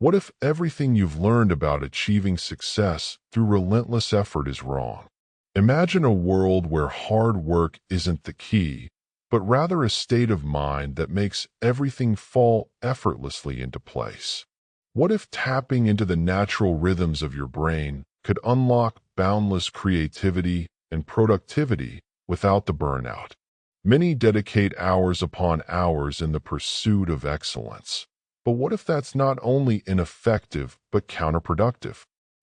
What if everything you've learned about achieving success through relentless effort is wrong? Imagine a world where hard work isn't the key, but rather a state of mind that makes everything fall effortlessly into place. What if tapping into the natural rhythms of your brain could unlock boundless creativity and productivity without the burnout? Many dedicate hours upon hours in the pursuit of excellence. But what if that's not only ineffective but counterproductive?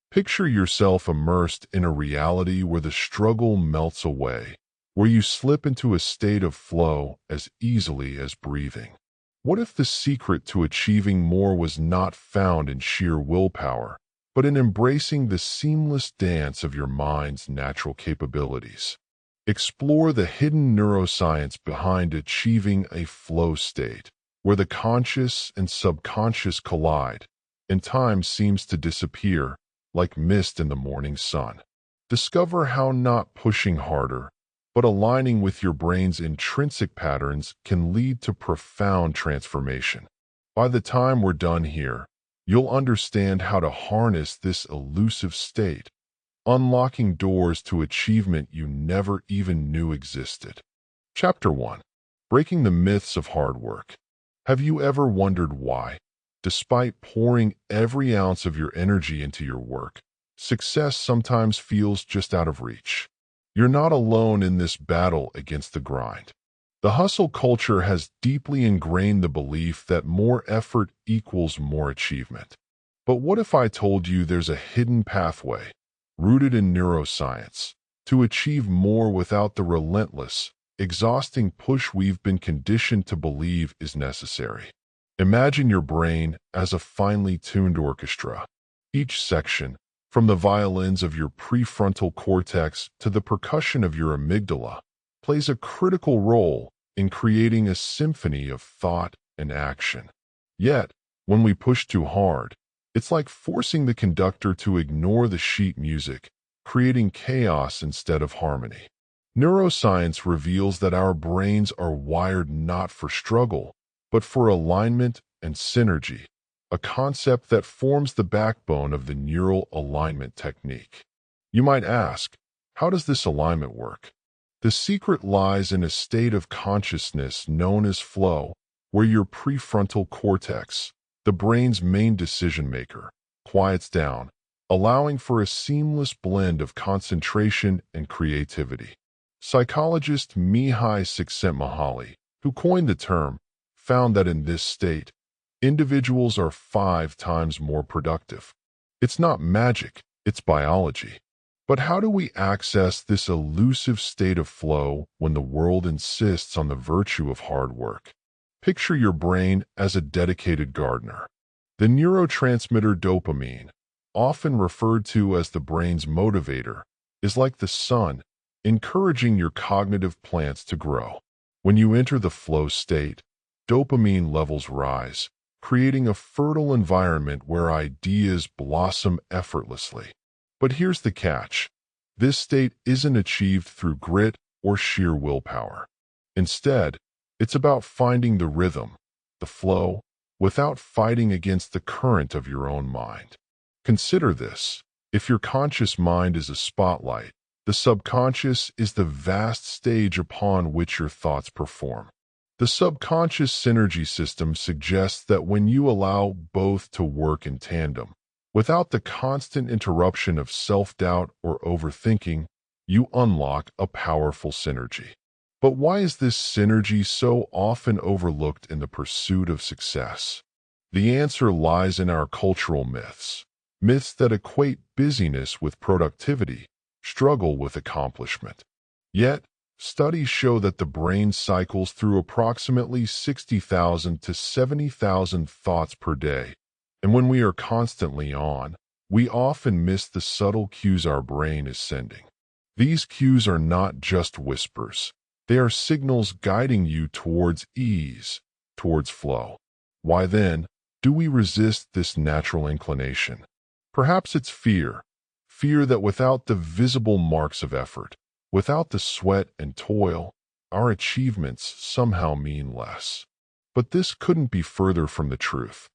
Picture yourself immersed in a reality where the struggle melts away, where you slip into a state of flow as easily as breathing. What if the secret to achieving more was not found in sheer willpower, but in embracing the seamless dance of your mind's natural capabilities? Explore the hidden neuroscience behind achieving a flow state, where the conscious and subconscious collide, and time seems to disappear like mist in the morning sun. Discover how not pushing harder, but aligning with your brain's intrinsic patterns can lead to profound transformation. By the time we're done here, you'll understand how to harness this elusive state, unlocking doors to achievement you never even knew existed. Chapter 1. Breaking the Myths of Hard Work. Have you ever wondered why, despite pouring every ounce of your energy into your work, success sometimes feels just out of reach? You're not alone in this battle against the grind. The hustle culture has deeply ingrained the belief that more effort equals more achievement. But what if I told you there's a hidden pathway, rooted in neuroscience, to achieve more without the relentless, exhausting push we've been conditioned to believe is necessary? Imagine your brain as a finely tuned orchestra. Each section, from the violins of your prefrontal cortex to the percussion of your amygdala, plays a critical role in creating a symphony of thought and action. Yet, when we push too hard, it's like forcing the conductor to ignore the sheet music, creating chaos instead of harmony. Neuroscience reveals that our brains are wired not for struggle, but for alignment and synergy, a concept that forms the backbone of the neural alignment technique. You might ask, how does this alignment work? The secret lies in a state of consciousness known as flow, where your prefrontal cortex, the brain's main decision maker, quiets down, allowing for a seamless blend of concentration and creativity. Psychologist Mihai Csikszentmihalyi, who coined the term, found that in this state, individuals are 5 times more productive. It's not magic, it's biology. But how do we access this elusive state of flow when the world insists on the virtue of hard work? Picture your brain as a dedicated gardener. The neurotransmitter dopamine, often referred to as the brain's motivator, is like the sun, encouraging your cognitive plants to grow. When you enter the flow state, dopamine levels rise, creating a fertile environment where ideas blossom effortlessly. But here's the catch. This state isn't achieved through grit or sheer willpower. Instead, it's about finding the rhythm, the flow, without fighting against the current of your own mind. Consider this. If your conscious mind is a spotlight, the subconscious is the vast stage upon which your thoughts perform. The subconscious synergy system suggests that when you allow both to work in tandem, without the constant interruption of self-doubt or overthinking, you unlock a powerful synergy. But why is this synergy so often overlooked in the pursuit of success? The answer lies in our cultural myths. Myths that equate busyness with productivity, struggle with accomplishment. Yet, studies show that the brain cycles through approximately 60,000 to 70,000 thoughts per day. And when we are constantly on, we often miss the subtle cues our brain is sending. These cues are not just whispers. They are signals guiding you towards ease, towards flow. Why then do we resist this natural inclination? Perhaps it's fear. Fear that without the visible marks of effort, without the sweat and toil, our achievements somehow mean less. But this couldn't be further from the truth.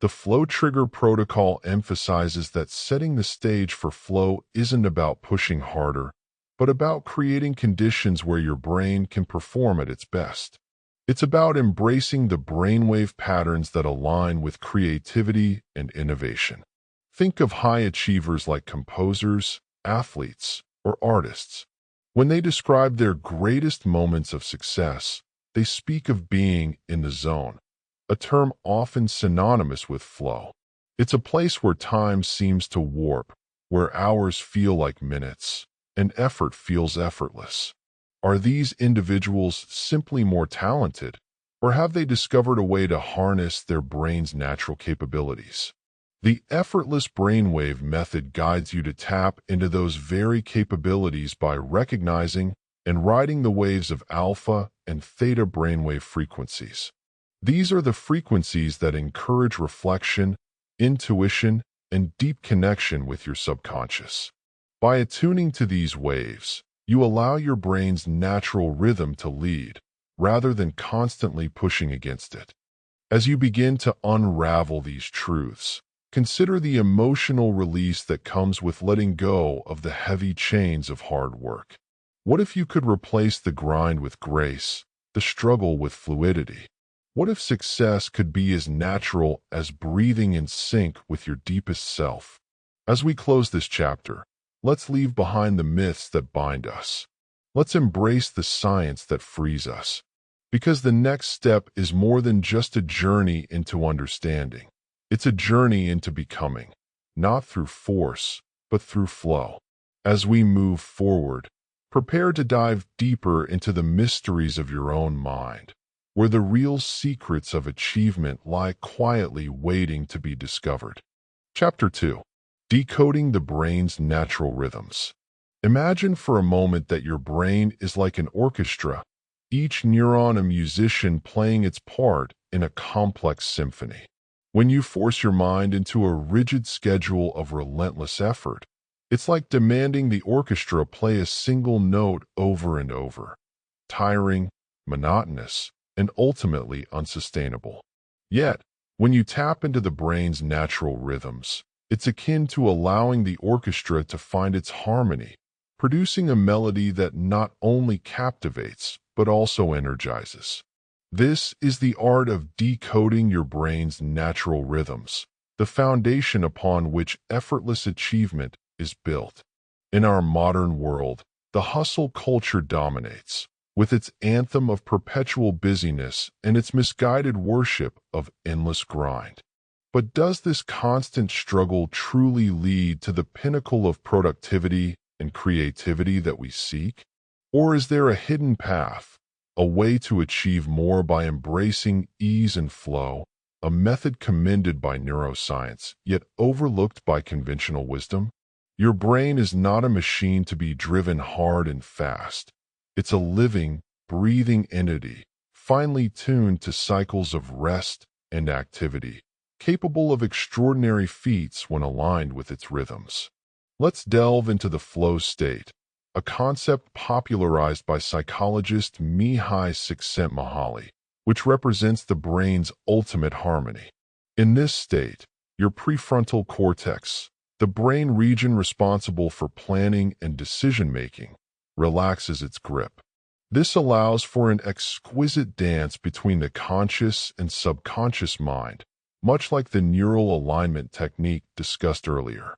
The flow trigger protocol emphasizes that setting the stage for flow isn't about pushing harder, but about creating conditions where your brain can perform at its best. It's about embracing the brainwave patterns that align with creativity and innovation. Think of high achievers like composers, athletes, or artists. When they describe their greatest moments of success, they speak of being in the zone, a term often synonymous with flow. It's a place where time seems to warp, where hours feel like minutes, and effort feels effortless. Are these individuals simply more talented, or have they discovered a way to harness their brain's natural capabilities? The effortless brainwave method guides you to tap into those very capabilities by recognizing and riding the waves of alpha and theta brainwave frequencies. These are the frequencies that encourage reflection, intuition, and deep connection with your subconscious. By attuning to these waves, you allow your brain's natural rhythm to lead, rather than constantly pushing against it. As you begin to unravel these truths, consider the emotional release that comes with letting go of the heavy chains of hard work. What if you could replace the grind with grace, the struggle with fluidity? What if success could be as natural as breathing in sync with your deepest self? As we close this chapter, let's leave behind the myths that bind us. Let's embrace the science that frees us. Because the next step is more than just a journey into understanding. It's a journey into becoming, not through force, but through flow. As we move forward, prepare to dive deeper into the mysteries of your own mind, where the real secrets of achievement lie quietly waiting to be discovered. Chapter 2. Decoding the brain's natural rhythms. Imagine for a moment that your brain is like an orchestra, each neuron a musician playing its part in a complex symphony. When you force your mind into a rigid schedule of relentless effort, it's like demanding the orchestra play a single note over and over. Tiring, monotonous, and ultimately unsustainable. Yet, when you tap into the brain's natural rhythms, it's akin to allowing the orchestra to find its harmony, producing a melody that not only captivates, but also energizes. This is the art of decoding your brain's natural rhythms, the foundation upon which effortless achievement is built. In our modern world, the hustle culture dominates, with its anthem of perpetual busyness and its misguided worship of endless grind. But does this constant struggle truly lead to the pinnacle of productivity and creativity that we seek? Or is there a hidden path, a way to achieve more by embracing ease and flow, a method commended by neuroscience, yet overlooked by conventional wisdom? Your brain is not a machine to be driven hard and fast. It's a living, breathing entity, finely tuned to cycles of rest and activity, capable of extraordinary feats when aligned with its rhythms. Let's delve into the flow state, a concept popularized by psychologist Mihai Csikszentmihalyi, which represents the brain's ultimate harmony. In this state, your prefrontal cortex, the brain region responsible for planning and decision-making, relaxes its grip. This allows for an exquisite dance between the conscious and subconscious mind, much like the neural alignment technique discussed earlier.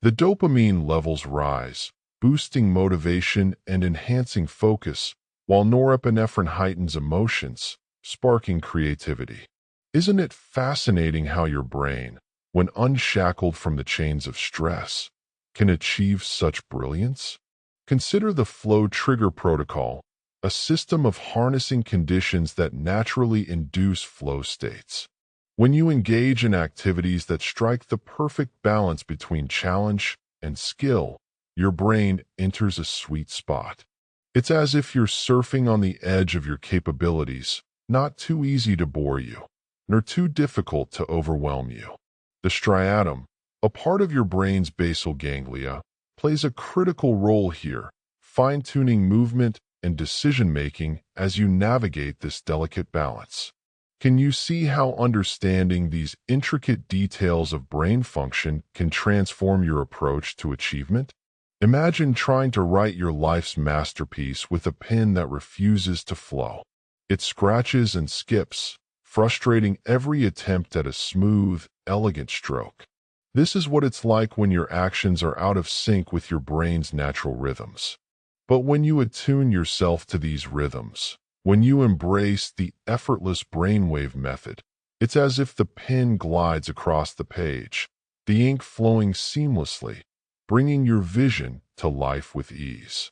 The dopamine levels rise, boosting motivation and enhancing focus, while norepinephrine heightens emotions, sparking creativity. Isn't it fascinating how your brain, when unshackled from the chains of stress, can achieve such brilliance? Consider the flow trigger protocol, a system of harnessing conditions that naturally induce flow states. When you engage in activities that strike the perfect balance between challenge and skill, your brain enters a sweet spot. It's as if you're surfing on the edge of your capabilities, not too easy to bore you, nor too difficult to overwhelm you. The striatum, a part of your brain's basal ganglia, plays a critical role here, fine-tuning movement and decision-making as you navigate this delicate balance. Can you see how understanding these intricate details of brain function can transform your approach to achievement? Imagine trying to write your life's masterpiece with a pen that refuses to flow. It scratches and skips, frustrating every attempt at a smooth, elegant stroke. This is what it's like when your actions are out of sync with your brain's natural rhythms. But when you attune yourself to these rhythms, when you embrace the effortless brainwave method, it's as if the pen glides across the page, the ink flowing seamlessly, bringing your vision to life with ease.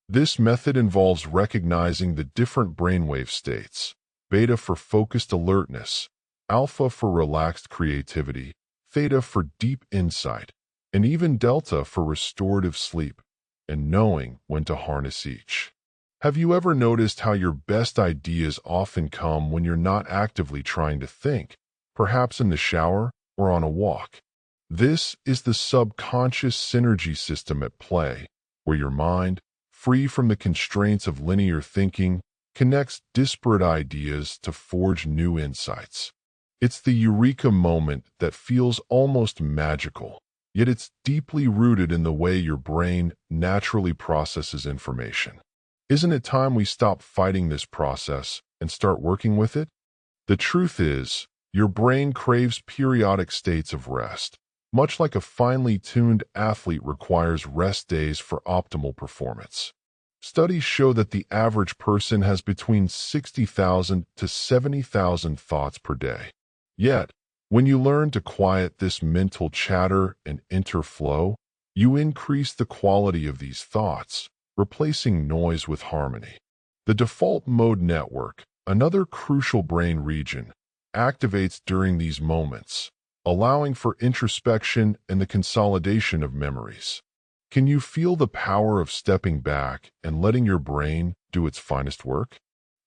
This method involves recognizing the different brainwave states: beta for focused alertness, alpha for relaxed creativity, theta for deep insight, and even delta for restorative sleep, and knowing when to harness each. Have you ever noticed how your best ideas often come when you're not actively trying to think, perhaps in the shower or on a walk? This is the subconscious synergy system at play, where your mind, free from the constraints of linear thinking, connects disparate ideas to forge new insights. It's the eureka moment that feels almost magical, yet it's deeply rooted in the way your brain naturally processes information. Isn't it time we stop fighting this process and start working with it? The truth is, your brain craves periodic states of rest, much like a finely tuned athlete requires rest days for optimal performance. Studies show that the average person has between 60,000 to 70,000 thoughts per day. Yet, when you learn to quiet this mental chatter and enter flow, you increase the quality of these thoughts, replacing noise with harmony. The default mode network, another crucial brain region, activates during these moments, allowing for introspection and the consolidation of memories. Can you feel the power of stepping back and letting your brain do its finest work?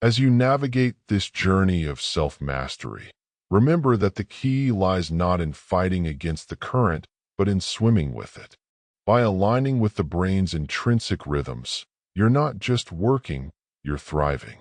As you navigate this journey of self-mastery, remember that the key lies not in fighting against the current, but in swimming with it. By aligning with the brain's intrinsic rhythms, you're not just working, you're thriving.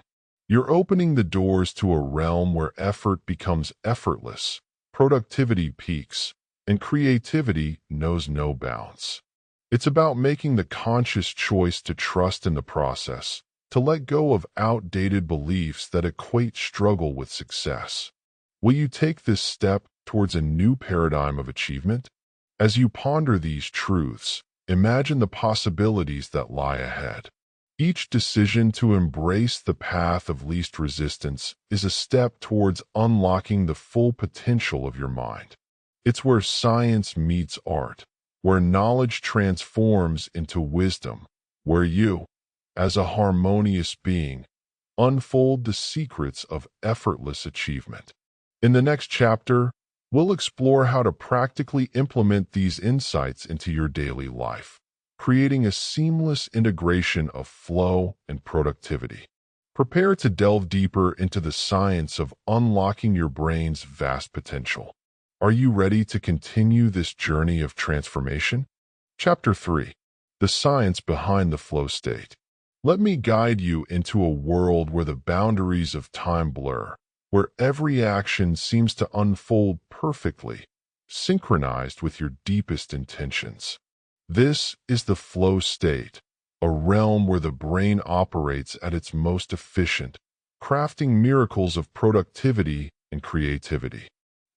You're opening the doors to a realm where effort becomes effortless, productivity peaks, and creativity knows no bounds. It's about making the conscious choice to trust in the process, to let go of outdated beliefs that equate struggle with success. Will you take this step towards a new paradigm of achievement? As you ponder these truths, imagine the possibilities that lie ahead. Each decision to embrace the path of least resistance is a step towards unlocking the full potential of your mind. It's where science meets art, where knowledge transforms into wisdom, where you, as a harmonious being, unfold the secrets of effortless achievement. In the next chapter, we'll explore how to practically implement these insights into your daily life, creating a seamless integration of flow and productivity. Prepare to delve deeper into the science of unlocking your brain's vast potential. Are you ready to continue this journey of transformation? Chapter 3. The Science Behind the Flow State. Let me guide you into a world where the boundaries of time blur, where every action seems to unfold perfectly, synchronized with your deepest intentions. This is the flow state, a realm where the brain operates at its most efficient, crafting miracles of productivity and creativity.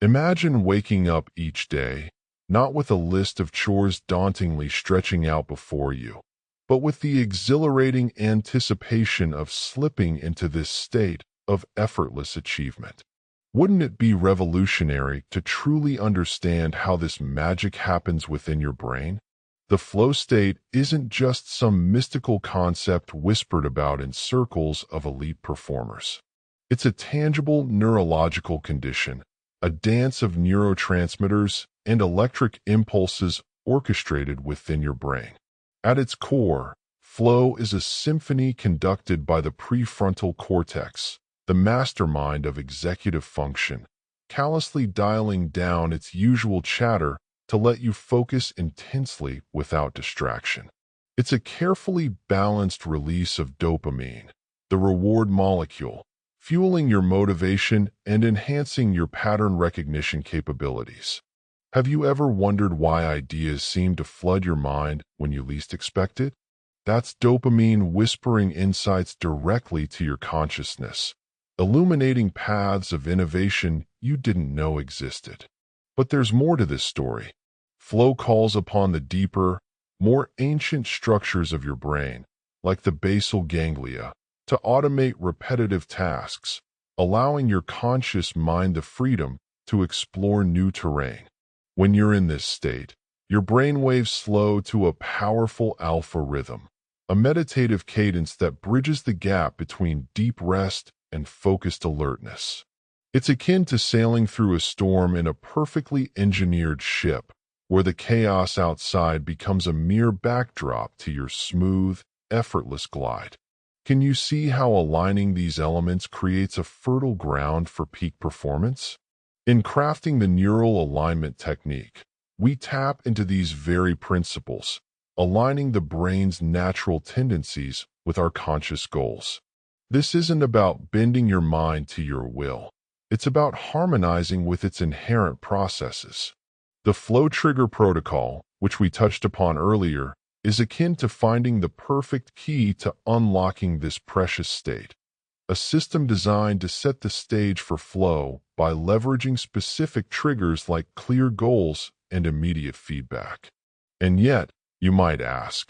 Imagine waking up each day, not with a list of chores dauntingly stretching out before you, but with the exhilarating anticipation of slipping into this state of effortless achievement. Wouldn't it be revolutionary to truly understand how this magic happens within your brain? The flow state isn't just some mystical concept whispered about in circles of elite performers. It's a tangible neurological condition, a dance of neurotransmitters and electric impulses orchestrated within your brain. At its core, flow is a symphony conducted by the prefrontal cortex, the mastermind of executive function, callously dialing down its usual chatter to let you focus intensely without distraction. It's a carefully balanced release of dopamine, the reward molecule, fueling your motivation and enhancing your pattern recognition capabilities. Have you ever wondered why ideas seem to flood your mind when you least expect it? That's dopamine whispering insights directly to your consciousness, illuminating paths of innovation you didn't know existed. But there's more to this story. Flow calls upon the deeper, more ancient structures of your brain, like the basal ganglia, to automate repetitive tasks, allowing your conscious mind the freedom to explore new terrain. When you're in this state, your brainwaves slow to a powerful alpha rhythm, a meditative cadence that bridges the gap between deep rest and focused alertness. It's akin to sailing through a storm in a perfectly engineered ship, where the chaos outside becomes a mere backdrop to your smooth, effortless glide. Can you see how aligning these elements creates a fertile ground for peak performance? In crafting the neural alignment technique, we tap into these very principles, aligning the brain's natural tendencies with our conscious goals. This isn't about bending your mind to your will. It's about harmonizing with its inherent processes. The flow trigger protocol, which we touched upon earlier, is akin to finding the perfect key to unlocking this precious state. A system designed to set the stage for flow by leveraging specific triggers like clear goals and immediate feedback. And yet, you might ask,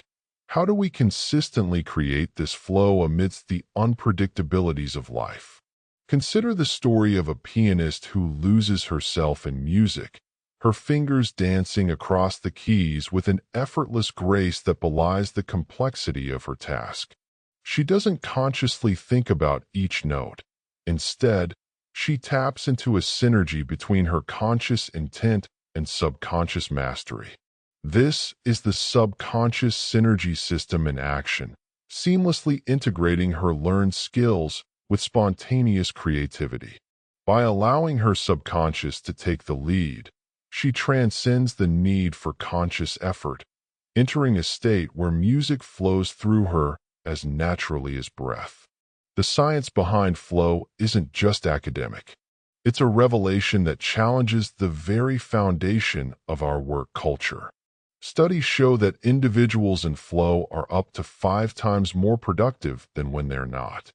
how do we consistently create this flow amidst the unpredictabilities of life? Consider the story of a pianist who loses herself in music, her fingers dancing across the keys with an effortless grace that belies the complexity of her task. She doesn't consciously think about each note. Instead, she taps into a synergy between her conscious intent and subconscious mastery. This is the subconscious synergy system in action, seamlessly integrating her learned skills with spontaneous creativity. By allowing her subconscious to take the lead, she transcends the need for conscious effort, entering a state where music flows through her as naturally as breath. The science behind flow isn't just academic. It's a revelation that challenges the very foundation of our work culture. Studies show that individuals in flow are up to 5 times more productive than when they're not.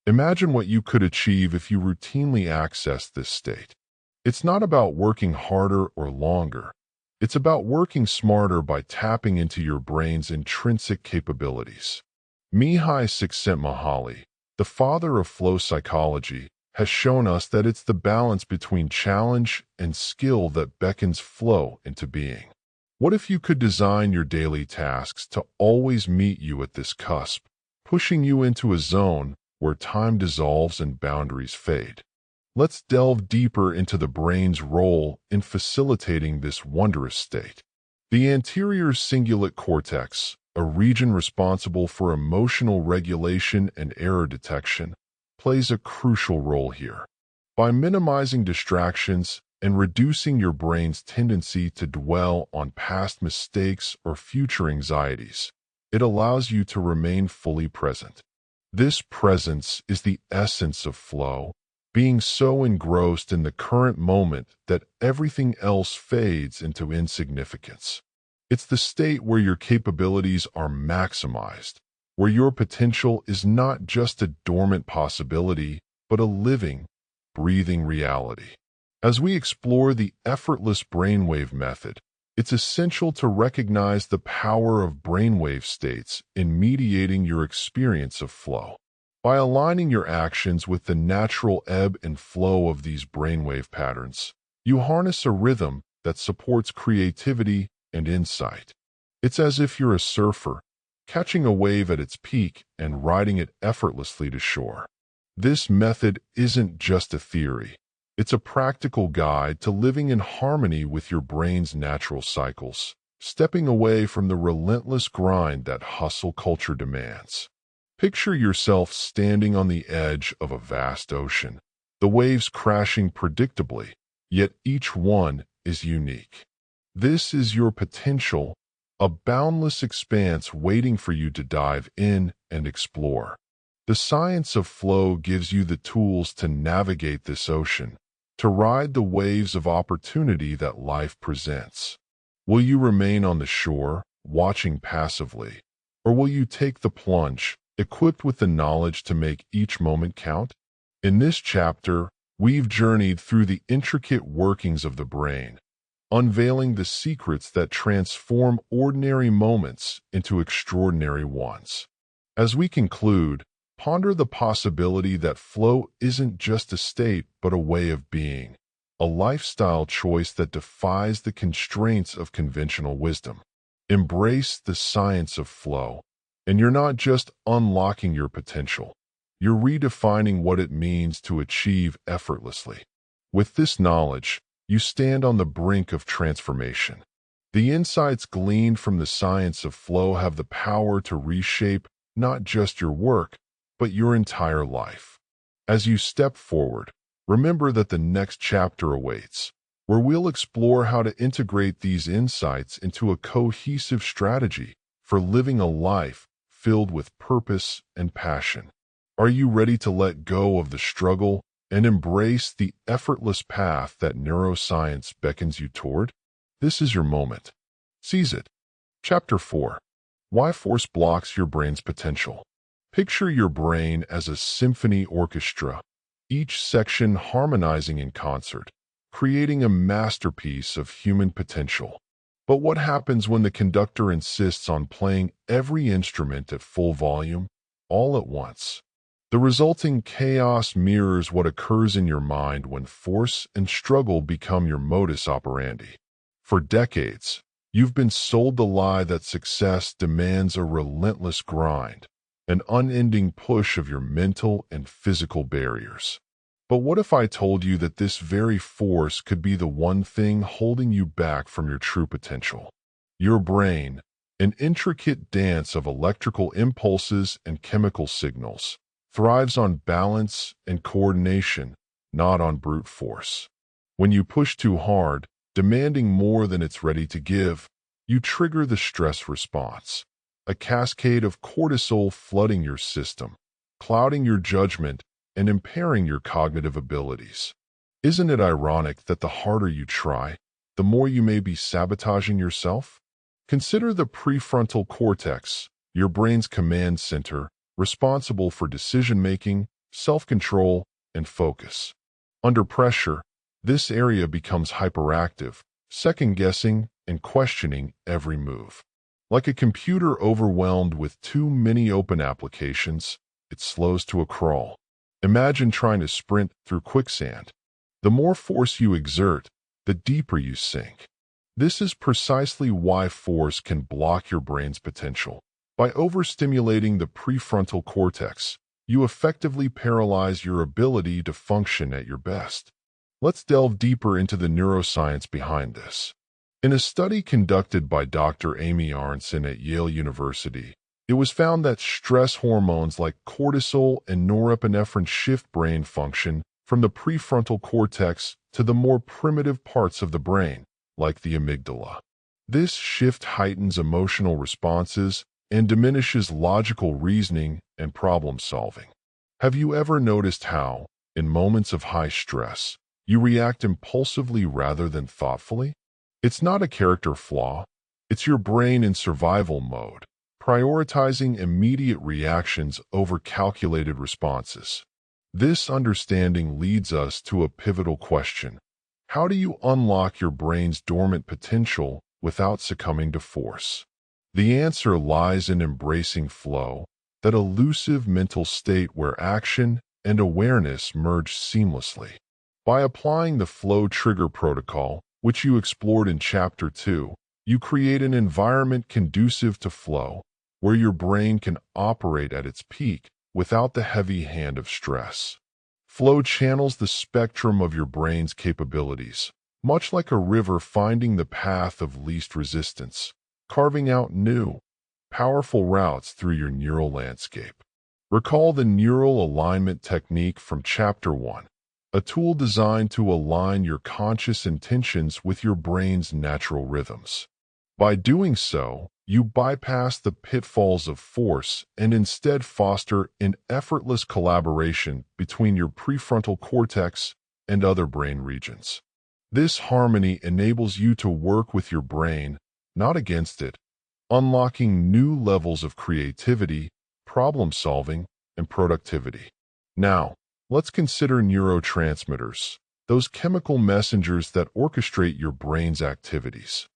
Imagine what you could achieve if you routinely access this state. It's not about working harder or longer. It's about working smarter by tapping into your brain's intrinsic capabilities. Mihai Csikszentmihalyi, the father of flow psychology, has shown us that it's the balance between challenge and skill that beckons flow into being. What if you could design your daily tasks to always meet you at this cusp, pushing you into a zone where time dissolves and boundaries fade? Let's delve deeper into the brain's role in facilitating this wondrous state. The anterior cingulate cortex, a region responsible for emotional regulation and error detection, plays a crucial role here. By minimizing distractions and reducing your brain's tendency to dwell on past mistakes or future anxieties, it allows you to remain fully present. This presence is the essence of flow, being so engrossed in the current moment that everything else fades into insignificance. It's the state where your capabilities are maximized, where your potential is not just a dormant possibility, but a living, breathing reality. As we explore the effortless brainwave method, it's essential to recognize the power of brainwave states in mediating your experience of flow. By aligning your actions with the natural ebb and flow of these brainwave patterns, you harness a rhythm that supports creativity and insight. It's as if you're a surfer, catching a wave at its peak and riding it effortlessly to shore. This method isn't just a theory. It's a practical guide to living in harmony with your brain's natural cycles, stepping away from the relentless grind that hustle culture demands. Picture yourself standing on the edge of a vast ocean, the waves crashing predictably, yet each one is unique. This is your potential, a boundless expanse waiting for you to dive in and explore. The science of flow gives you the tools to navigate this ocean, to ride the waves of opportunity that life presents. Will you remain on the shore, watching passively, or will you take the plunge, equipped with the knowledge to make each moment count? In this chapter, we've journeyed through the intricate workings of the brain, unveiling the secrets that transform ordinary moments into extraordinary ones. As we conclude, ponder the possibility that flow isn't just a state but a way of being, a lifestyle choice that defies the constraints of conventional wisdom. Embrace the science of flow, and you're not just unlocking your potential, you're redefining what it means to achieve effortlessly. With this knowledge, you stand on the brink of transformation. The insights gleaned from the science of flow have the power to reshape not just your work, but your entire life. As you step forward, remember that the next chapter awaits, where we'll explore how to integrate these insights into a cohesive strategy for living a life filled with purpose and passion. Are you ready to let go of the struggle and embrace the effortless path that neuroscience beckons you toward? This is your moment. Seize it. Chapter 4. Why Force Blocks Your Brain's Potential. Picture your brain as a symphony orchestra, each section harmonizing in concert, creating a masterpiece of human potential. But what happens when the conductor insists on playing every instrument at full volume, all at once? The resulting chaos mirrors what occurs in your mind when force and struggle become your modus operandi. For decades, you've been sold the lie that success demands a relentless grind, an unending push of your mental and physical barriers. But what if I told you that this very force could be the one thing holding you back from your true potential? Your brain, an intricate dance of electrical impulses and chemical signals, thrives on balance and coordination, not on brute force. When you push too hard, demanding more than it's ready to give, you trigger the stress response, a cascade of cortisol flooding your system, clouding your judgment, and impairing your cognitive abilities. Isn't it ironic that the harder you try, the more you may be sabotaging yourself? Consider the prefrontal cortex, your brain's command center, responsible for decision-making, self-control, and focus. Under pressure, this area becomes hyperactive, second-guessing and questioning every move. Like a computer overwhelmed with too many open applications, it slows to a crawl. Imagine trying to sprint through quicksand. The more force you exert, the deeper you sink. This is precisely why force can block your brain's potential. By overstimulating the prefrontal cortex, you effectively paralyze your ability to function at your best. Let's delve deeper into the neuroscience behind this. In a study conducted by Dr. Amy Arnson at Yale University, it was found that stress hormones like cortisol and norepinephrine shift brain function from the prefrontal cortex to the more primitive parts of the brain, like the amygdala. This shift heightens emotional responses and diminishes logical reasoning and problem solving. Have you ever noticed how, in moments of high stress, you react impulsively rather than thoughtfully? It's not a character flaw, it's your brain in survival mode, prioritizing immediate reactions over calculated responses. This understanding leads us to a pivotal question. How do you unlock your brain's dormant potential without succumbing to force? The answer lies in embracing flow, that elusive mental state where action and awareness merge seamlessly. By applying the flow trigger protocol, which you explored in Chapter 2, you create an environment conducive to flow, where your brain can operate at its peak without the heavy hand of stress. Flow channels the spectrum of your brain's capabilities, much like a river finding the path of least resistance, carving out new, powerful routes through your neural landscape. Recall the neural alignment technique from Chapter 1, a tool designed to align your conscious intentions with your brain's natural rhythms. By doing so, You bypass the pitfalls of force and instead foster an effortless collaboration between your prefrontal cortex and other brain regions. This harmony enables you to work with your brain, not against it, unlocking new levels of creativity, problem-solving, and productivity. Now, let's consider neurotransmitters, those chemical messengers that orchestrate your brain's activities.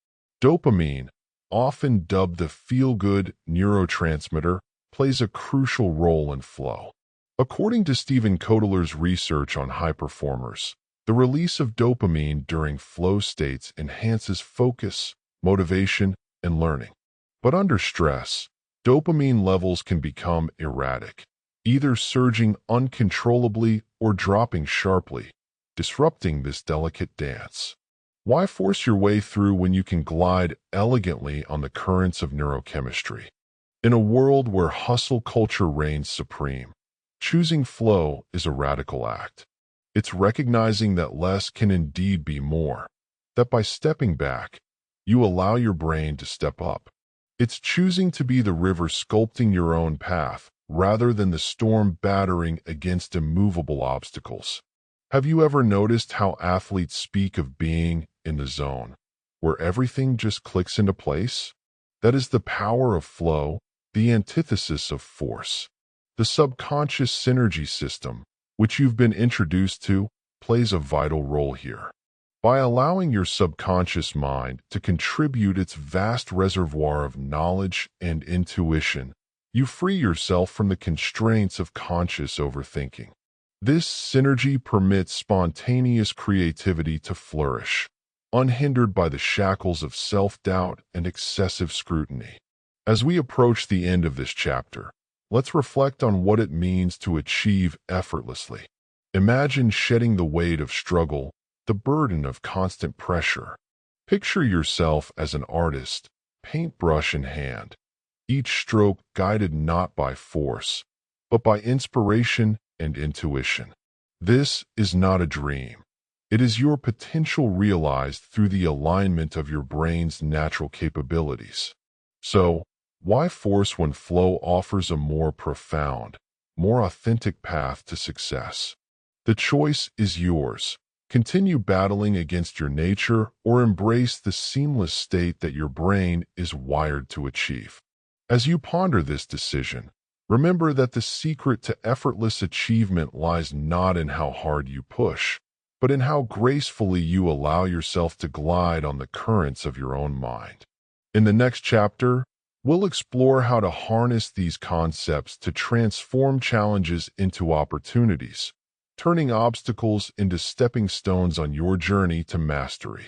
Dopamine, often dubbed the feel-good neurotransmitter, plays a crucial role in flow. According to Stephen Kotler's research on high performers, the release of dopamine during flow states enhances focus, motivation, and learning. But under stress, dopamine levels can become erratic, either surging uncontrollably or dropping sharply, disrupting this delicate dance. Why force your way through when you can glide elegantly on the currents of neurochemistry? In a world where hustle culture reigns supreme, choosing flow is a radical act. It's recognizing that less can indeed be more, that by stepping back, you allow your brain to step up. It's choosing to be the river sculpting your own path rather than the storm battering against immovable obstacles. Have you ever noticed how athletes speak of being in the zone, where everything just clicks into place? That is the power of flow, the antithesis of force. The subconscious synergy system, which you've been introduced to, plays a vital role here. By allowing your subconscious mind to contribute its vast reservoir of knowledge and intuition, you free yourself from the constraints of conscious overthinking. This synergy permits spontaneous creativity to flourish, unhindered by the shackles of self-doubt and excessive scrutiny. As we approach the end of this chapter, let's reflect on what it means to achieve effortlessly. Imagine shedding the weight of struggle, the burden of constant pressure. Picture yourself as an artist, paintbrush in hand, each stroke guided not by force, but by inspiration and intuition. This is not a dream. It is your potential realized through the alignment of your brain's natural capabilities. So, why force when flow offers a more profound, more authentic path to success? The choice is yours. Continue battling against your nature or embrace the seamless state that your brain is wired to achieve. As you ponder this decision, remember that the secret to effortless achievement lies not in how hard you push, but in how gracefully you allow yourself to glide on the currents of your own mind. In the next chapter, we'll explore how to harness these concepts to transform challenges into opportunities, turning obstacles into stepping stones on your journey to mastery.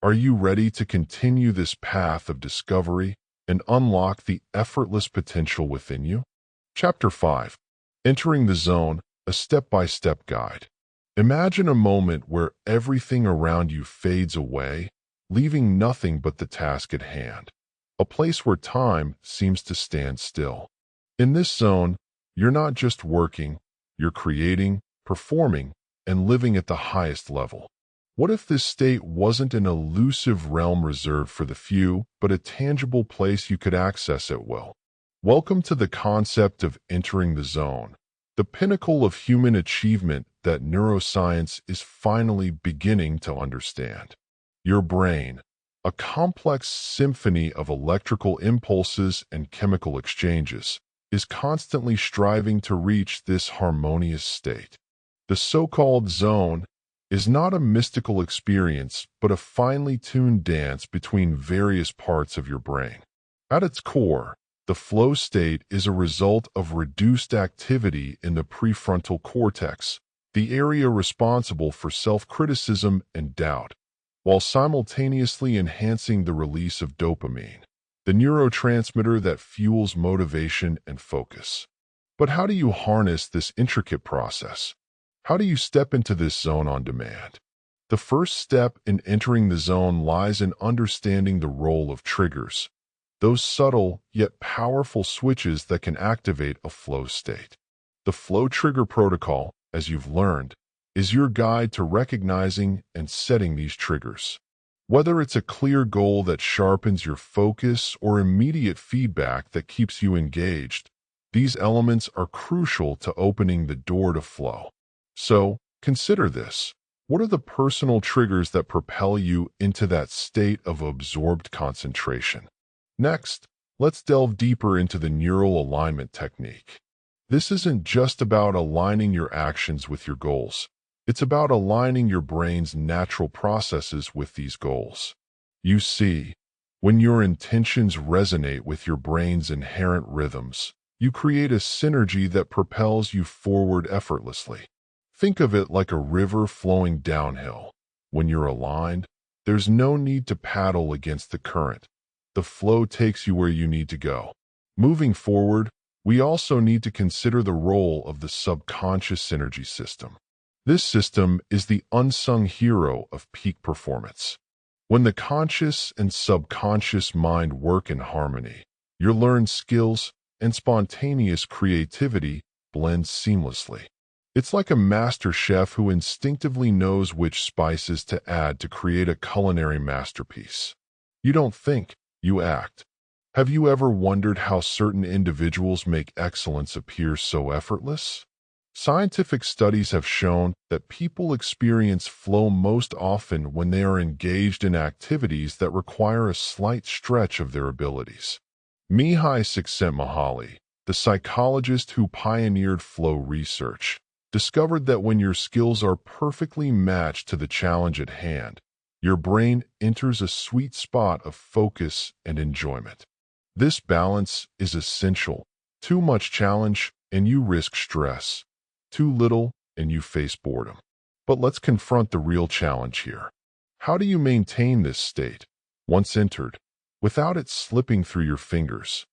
Are you ready to continue this path of discovery and unlock the effortless potential within you? Chapter 5. Entering the Zone, a step-by-step guide. Imagine a moment where everything around you fades away, leaving nothing but the task at hand. A place where time seems to stand still. In this zone, you're not just working, you're creating, performing, and living at the highest level. What if this state wasn't an elusive realm reserved for the few, but a tangible place you could access at will? Welcome to the concept of entering the zone, the pinnacle of human achievement that neuroscience is finally beginning to understand. Your brain, a complex symphony of electrical impulses and chemical exchanges, is constantly striving to reach this harmonious state. The so-called zone is not a mystical experience, but a finely tuned dance between various parts of your brain. At its core, the flow state is a result of reduced activity in the prefrontal cortex, the area responsible for self-criticism and doubt, while simultaneously enhancing the release of dopamine, the neurotransmitter that fuels motivation and focus. But how do you harness this intricate process? How do you step into this zone on demand? The first step in entering the zone lies in understanding the role of triggers, those subtle yet powerful switches that can activate a flow state. The flow trigger protocol, as you've learned, is your guide to recognizing and setting these triggers. Whether it's a clear goal that sharpens your focus or immediate feedback that keeps you engaged, these elements are crucial to opening the door to flow. So, consider this. What are the personal triggers that propel you into that state of absorbed concentration? Next, let's delve deeper into the neural alignment technique. This isn't just about aligning your actions with your goals. It's about aligning your brain's natural processes with these goals. You see, when your intentions resonate with your brain's inherent rhythms, you create a synergy that propels you forward effortlessly. Think of it like a river flowing downhill. When you're aligned, there's no need to paddle against the current. The flow takes you where you need to go. Moving forward, we also need to consider the role of the subconscious energy system. This system is the unsung hero of peak performance. When the conscious and subconscious mind work in harmony, your learned skills and spontaneous creativity blend seamlessly. It's like a master chef who instinctively knows which spices to add to create a culinary masterpiece. You don't think, you act. Have you ever wondered how certain individuals make excellence appear so effortless? Scientific studies have shown that people experience flow most often when they are engaged in activities that require a slight stretch of their abilities. Mihai Csikszentmihalyi, the psychologist who pioneered flow research, discovered that when your skills are perfectly matched to the challenge at hand, your brain enters a sweet spot of focus and enjoyment. This balance is essential. Too much challenge, and you risk stress. Too little, and you face boredom. But let's confront the real challenge here. How do you maintain this state, once entered, without it slipping through your fingers?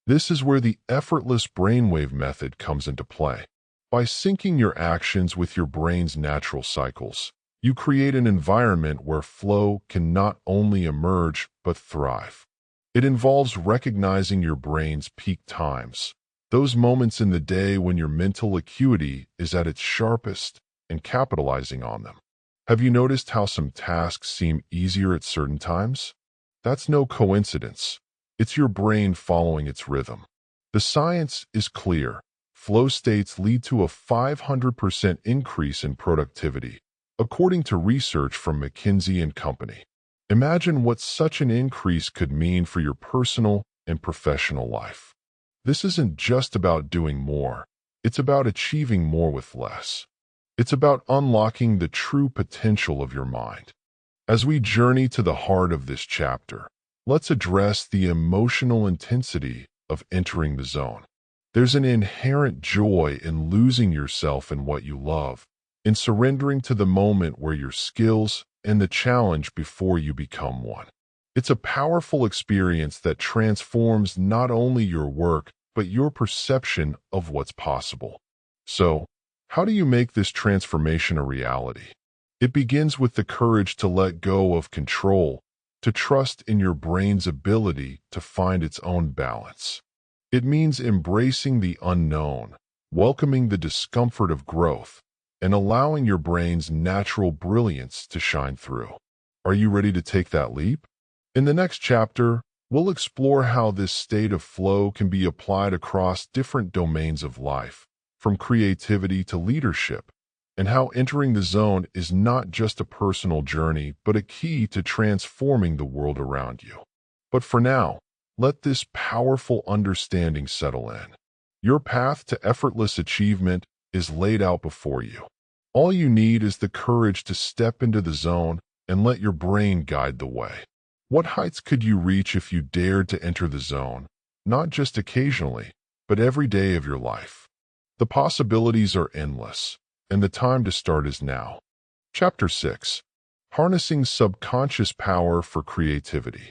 This is where the effortless brainwave method comes into play. By syncing your actions with your brain's natural cycles, you create an environment where flow can not only emerge but thrive. It involves recognizing your brain's peak times, those moments in the day when your mental acuity is at its sharpest, and capitalizing on them. Have you noticed how some tasks seem easier at certain times? That's no coincidence. It's your brain following its rhythm. The science is clear. Flow states lead to a 500% increase in productivity, according to research from McKinsey & Company. Imagine what such an increase could mean for your personal and professional life. This isn't just about doing more. It's about achieving more with less. It's about unlocking the true potential of your mind. As we journey to the heart of this chapter, let's address the emotional intensity of entering the zone. There's an inherent joy in losing yourself in what you love, in surrendering to the moment where your skills and the challenge before you become one. It's a powerful experience that transforms not only your work, but your perception of what's possible. So, how do you make this transformation a reality? It begins with the courage to let go of control, to trust in your brain's ability to find its own balance. It means embracing the unknown, welcoming the discomfort of growth, and allowing your brain's natural brilliance to shine through. Are you ready to take that leap? In the next chapter, we'll explore how this state of flow can be applied across different domains of life, from creativity to leadership, and how entering the zone is not just a personal journey, but a key to transforming the world around you. But for now, let this powerful understanding settle in. Your path to effortless achievement is laid out before you. All you need is the courage to step into the zone and let your brain guide the way. What heights could you reach if you dared to enter the zone, not just occasionally, but every day of your life? The possibilities are endless, and the time to start is now. Chapter 6. Harnessing Subconscious Power for Creativity.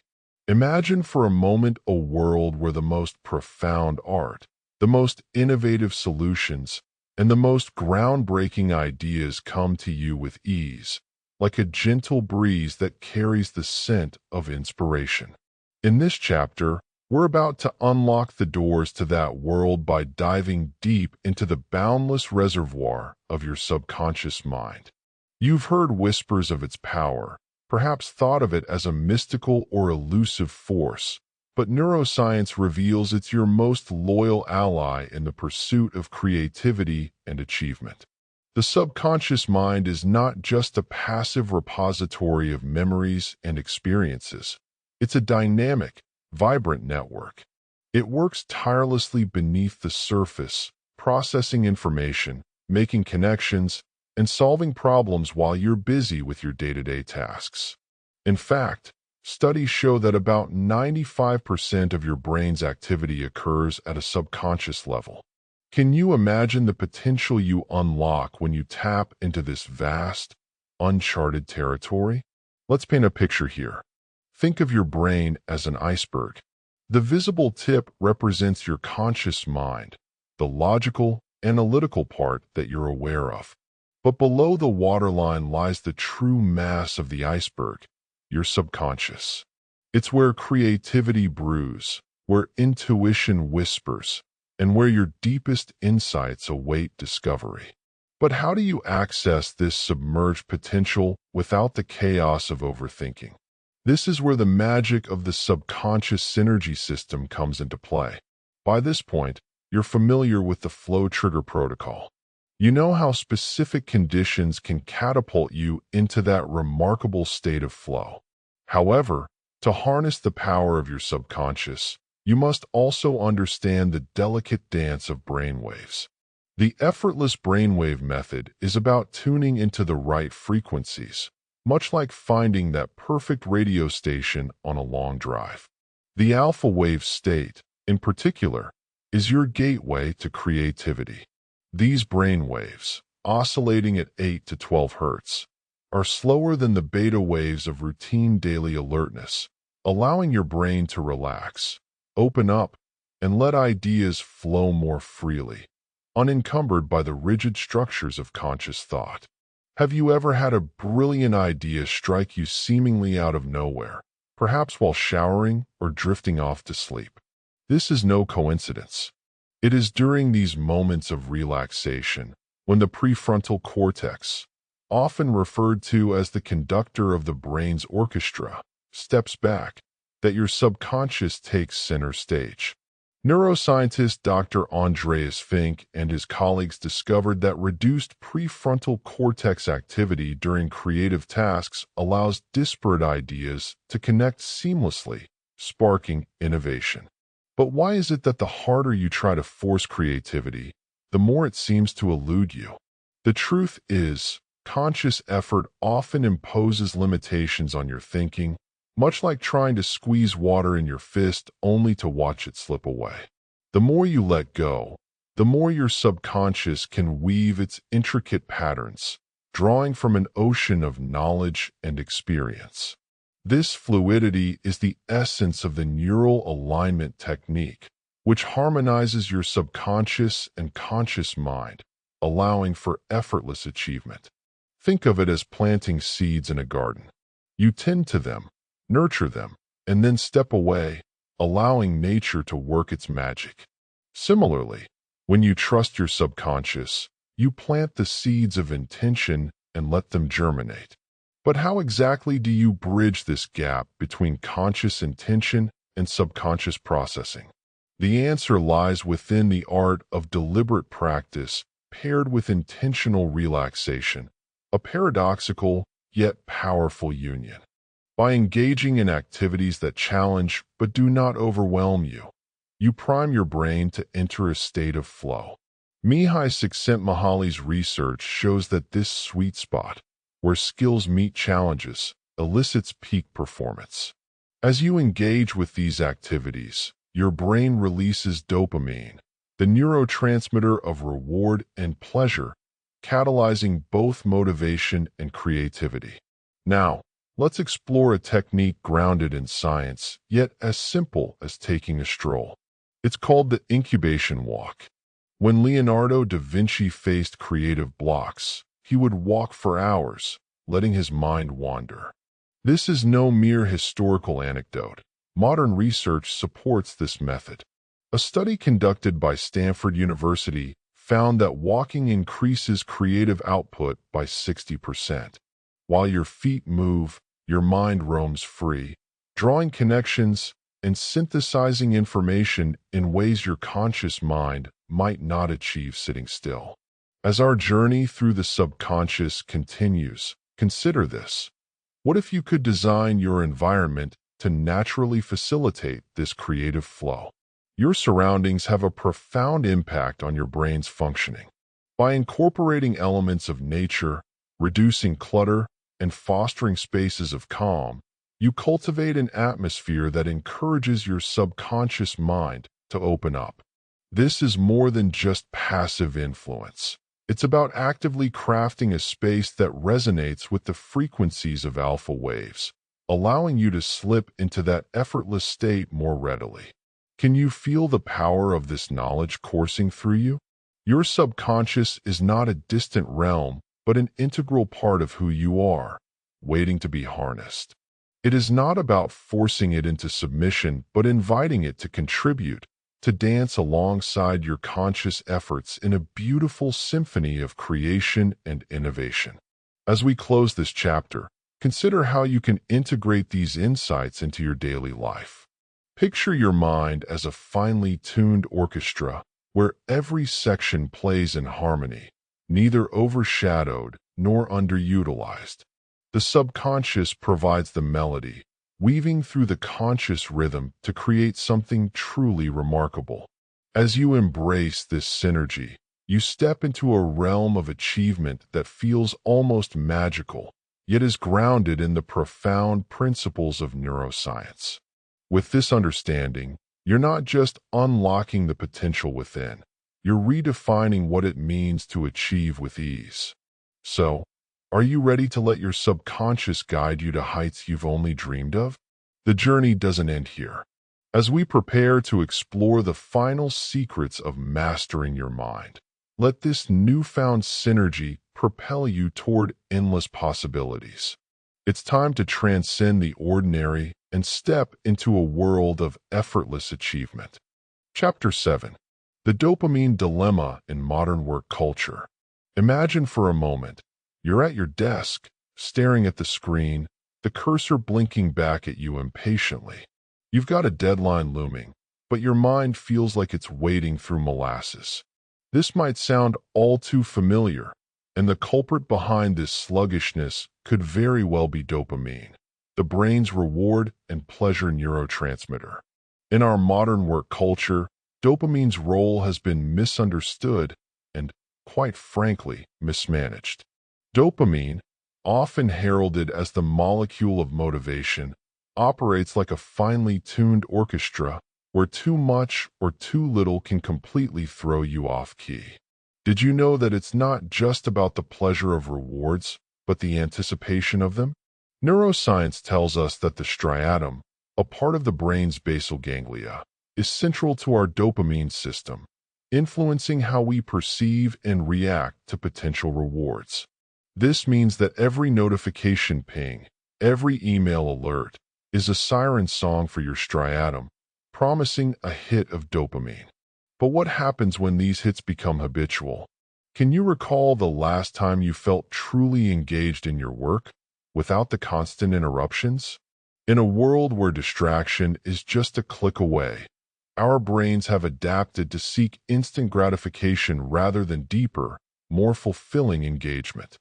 Imagine for a moment a world where the most profound art, the most innovative solutions, and the most groundbreaking ideas come to you with ease, like a gentle breeze that carries the scent of inspiration. In this chapter, we're about to unlock the doors to that world by diving deep into the boundless reservoir of your subconscious mind. You've heard whispers of its power, perhaps thought of it as a mystical or elusive force, but neuroscience reveals it's your most loyal ally in the pursuit of creativity and achievement. The subconscious mind is not just a passive repository of memories and experiences. It's a dynamic, vibrant network. It works tirelessly beneath the surface, processing information, making connections, and solving problems while you're busy with your day-to-day tasks. In fact, studies show that about 95% of your brain's activity occurs at a subconscious level. Can you imagine the potential you unlock when you tap into this vast, uncharted territory? Let's paint a picture here. Think of your brain as an iceberg. The visible tip represents your conscious mind, the logical, analytical part that you're aware of. But below the waterline lies the true mass of the iceberg, your subconscious. It's where creativity brews, where intuition whispers, and where your deepest insights await discovery. But how do you access this submerged potential without the chaos of overthinking? This is where the magic of the subconscious synergy system comes into play. By this point, you're familiar with the flow trigger protocol. You know how specific conditions can catapult you into that remarkable state of flow. However, to harness the power of your subconscious, you must also understand the delicate dance of brainwaves. The effortless brainwave method is about tuning into the right frequencies, much like finding that perfect radio station on a long drive. The alpha wave state, in particular, is your gateway to creativity. These brainwaves, oscillating at 8 to 12 hertz, are slower than the beta waves of routine daily alertness, allowing your brain to relax, open up, and let ideas flow more freely, unencumbered by the rigid structures of conscious thought. Have you ever had a brilliant idea strike you seemingly out of nowhere, perhaps while showering or drifting off to sleep? This is no coincidence. It is during these moments of relaxation, when the prefrontal cortex, often referred to as the conductor of the brain's orchestra, steps back, that your subconscious takes center stage. Neuroscientist Dr. Andreas Fink and his colleagues discovered that reduced prefrontal cortex activity during creative tasks allows disparate ideas to connect seamlessly, sparking innovation. But why is it that the harder you try to force creativity, the more it seems to elude you? The truth is, conscious effort often imposes limitations on your thinking, much like trying to squeeze water in your fist only to watch it slip away. The more you let go, the more your subconscious can weave its intricate patterns, drawing from an ocean of knowledge and experience. This fluidity is the essence of the neural alignment technique, which harmonizes your subconscious and conscious mind, allowing for effortless achievement. Think of it as planting seeds in a garden. You tend to them, nurture them, and then step away, allowing nature to work its magic. Similarly, when you trust your subconscious, you plant the seeds of intention and let them germinate. But how exactly do you bridge this gap between conscious intention and subconscious processing? The answer lies within the art of deliberate practice paired with intentional relaxation, a paradoxical yet powerful union. By engaging in activities that challenge but do not overwhelm you, you prime your brain to enter a state of flow. Mihai Csikszentmihalyi's research shows that this sweet spot, where skills meet challenges, elicits peak performance. As you engage with these activities, your brain releases dopamine, the neurotransmitter of reward and pleasure, catalyzing both motivation and creativity. Now, let's explore a technique grounded in science, yet as simple as taking a stroll. It's called the incubation walk. When Leonardo da Vinci faced creative blocks, he would walk for hours, letting his mind wander. This is no mere historical anecdote. Modern research supports this method. A study conducted by Stanford University found that walking increases creative output by 60%. While your feet move, your mind roams free, drawing connections and synthesizing information in ways your conscious mind might not achieve sitting still. As our journey through the subconscious continues, consider this. What if you could design your environment to naturally facilitate this creative flow? Your surroundings have a profound impact on your brain's functioning. By incorporating elements of nature, reducing clutter, and fostering spaces of calm, you cultivate an atmosphere that encourages your subconscious mind to open up. This is more than just passive influence. It's about actively crafting a space that resonates with the frequencies of alpha waves, allowing you to slip into that effortless state more readily. Can you feel the power of this knowledge coursing through you? Your subconscious is not a distant realm, but an integral part of who you are, waiting to be harnessed. It is not about forcing it into submission, but inviting it to contribute, to dance alongside your conscious efforts in a beautiful symphony of creation and innovation. As we close this chapter, consider how you can integrate these insights into your daily life. Picture your mind as a finely tuned orchestra where every section plays in harmony, neither overshadowed nor underutilized. The subconscious provides the melody, weaving through the conscious rhythm to create something truly remarkable. As you embrace this synergy, you step into a realm of achievement that feels almost magical, yet is grounded in the profound principles of neuroscience. With this understanding, you're not just unlocking the potential within, you're redefining what it means to achieve with ease. So, are you ready to let your subconscious guide you to heights you've only dreamed of? The journey doesn't end here. As we prepare to explore the final secrets of mastering your mind, let this newfound synergy propel you toward endless possibilities. It's time to transcend the ordinary and step into a world of effortless achievement. Chapter 7. The Dopamine Dilemma in Modern Work Culture. Imagine for a moment, you're at your desk, staring at the screen, the cursor blinking back at you impatiently. You've got a deadline looming, but your mind feels like it's wading through molasses. This might sound all too familiar, and the culprit behind this sluggishness could very well be dopamine, the brain's reward and pleasure neurotransmitter. In our modern work culture, dopamine's role has been misunderstood and, quite frankly, mismanaged. Dopamine, often heralded as the molecule of motivation, operates like a finely tuned orchestra where too much or too little can completely throw you off key. Did you know that it's not just about the pleasure of rewards, but the anticipation of them? Neuroscience tells us that the striatum, a part of the brain's basal ganglia, is central to our dopamine system, influencing how we perceive and react to potential rewards. This means that every notification ping, every email alert, is a siren song for your striatum, promising a hit of dopamine. But what happens when these hits become habitual? Can you recall the last time you felt truly engaged in your work, without the constant interruptions? In a world where distraction is just a click away, our brains have adapted to seek instant gratification rather than deeper, more fulfilling engagement.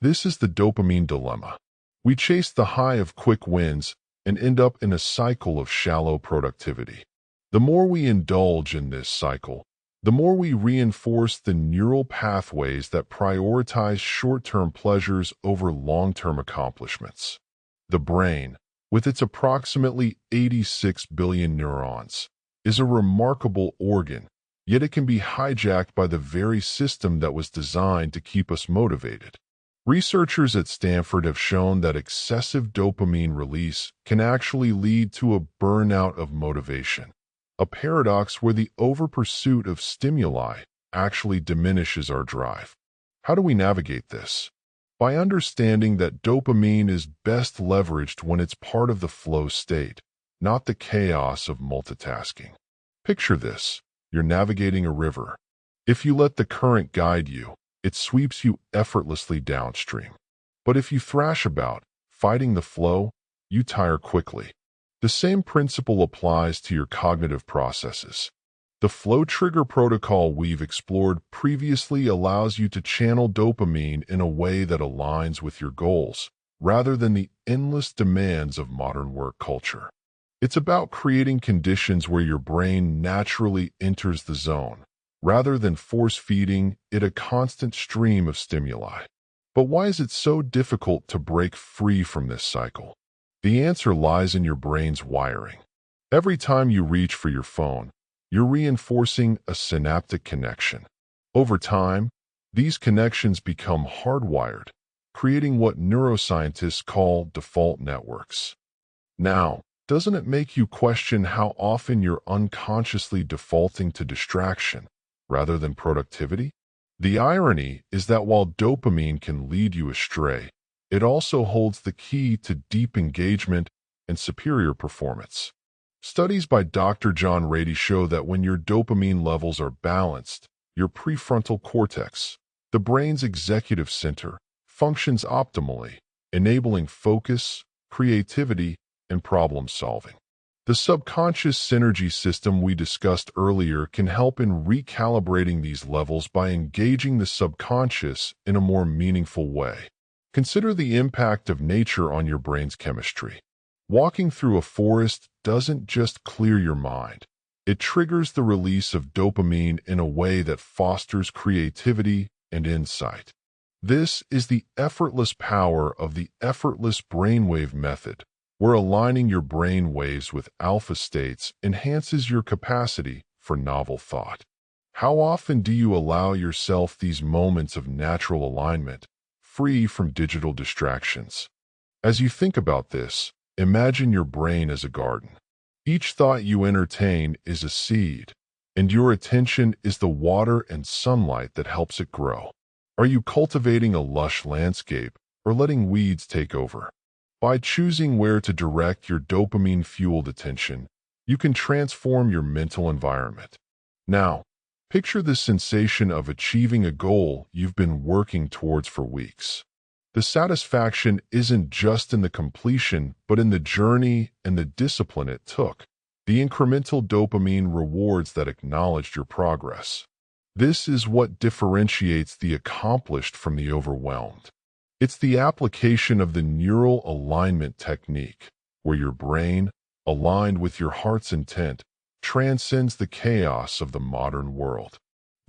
This is the dopamine dilemma. We chase the high of quick wins and end up in a cycle of shallow productivity. The more we indulge in this cycle, the more we reinforce the neural pathways that prioritize short-term pleasures over long-term accomplishments. The brain, with its approximately 86 billion neurons, is a remarkable organ, yet it can be hijacked by the very system that was designed to keep us motivated. Researchers at Stanford have shown that excessive dopamine release can actually lead to a burnout of motivation, a paradox where the over-pursuit of stimuli actually diminishes our drive. How do we navigate this? By understanding that dopamine is best leveraged when it's part of the flow state, not the chaos of multitasking. Picture this: you're navigating a river. If you let the current guide you, it sweeps you effortlessly downstream. But if you thrash about, fighting the flow, you tire quickly. The same principle applies to your cognitive processes. The flow trigger protocol we've explored previously allows you to channel dopamine in a way that aligns with your goals, rather than the endless demands of modern work culture. It's about creating conditions where your brain naturally enters the zone, rather than force-feeding it a constant stream of stimuli. But why is it so difficult to break free from this cycle? The answer lies in your brain's wiring. Every time you reach for your phone, you're reinforcing a synaptic connection. Over time, these connections become hardwired, creating what neuroscientists call default networks. Now, doesn't it make you question how often you're unconsciously defaulting to distraction rather than productivity? The irony is that while dopamine can lead you astray, it also holds the key to deep engagement and superior performance. Studies by Dr. John Ratey show that when your dopamine levels are balanced, your prefrontal cortex, the brain's executive center, functions optimally, enabling focus, creativity, and problem solving. The subconscious synergy system we discussed earlier can help in recalibrating these levels by engaging the subconscious in a more meaningful way. Consider the impact of nature on your brain's chemistry. Walking through a forest doesn't just clear your mind. It triggers the release of dopamine in a way that fosters creativity and insight. This is the effortless power of the effortless brainwave method, where aligning your brain waves with alpha states enhances your capacity for novel thought. How often do you allow yourself these moments of natural alignment, free from digital distractions? As you think about this, imagine your brain as a garden. Each thought you entertain is a seed, and your attention is the water and sunlight that helps it grow. Are you cultivating a lush landscape or letting weeds take over? By choosing where to direct your dopamine-fueled attention, you can transform your mental environment. Now, picture the sensation of achieving a goal you've been working towards for weeks. The satisfaction isn't just in the completion, but in the journey and the discipline it took. The incremental dopamine rewards that acknowledged your progress. This is what differentiates the accomplished from the overwhelmed. It's the application of the neural alignment technique, where your brain, aligned with your heart's intent, transcends the chaos of the modern world.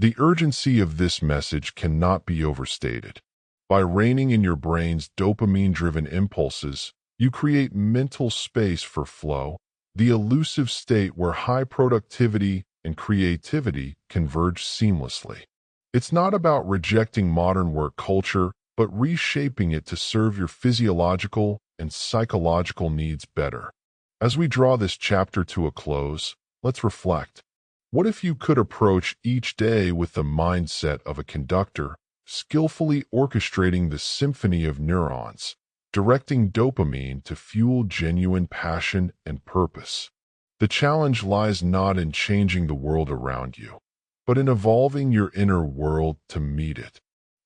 The urgency of this message cannot be overstated. By reining in your brain's dopamine-driven impulses, you create mental space for flow, the elusive state where high productivity and creativity converge seamlessly. It's not about rejecting modern work culture, but reshaping it to serve your physiological and psychological needs better. As we draw this chapter to a close, let's reflect. What if you could approach each day with the mindset of a conductor, skillfully orchestrating the symphony of neurons, directing dopamine to fuel genuine passion and purpose? The challenge lies not in changing the world around you, but in evolving your inner world to meet it.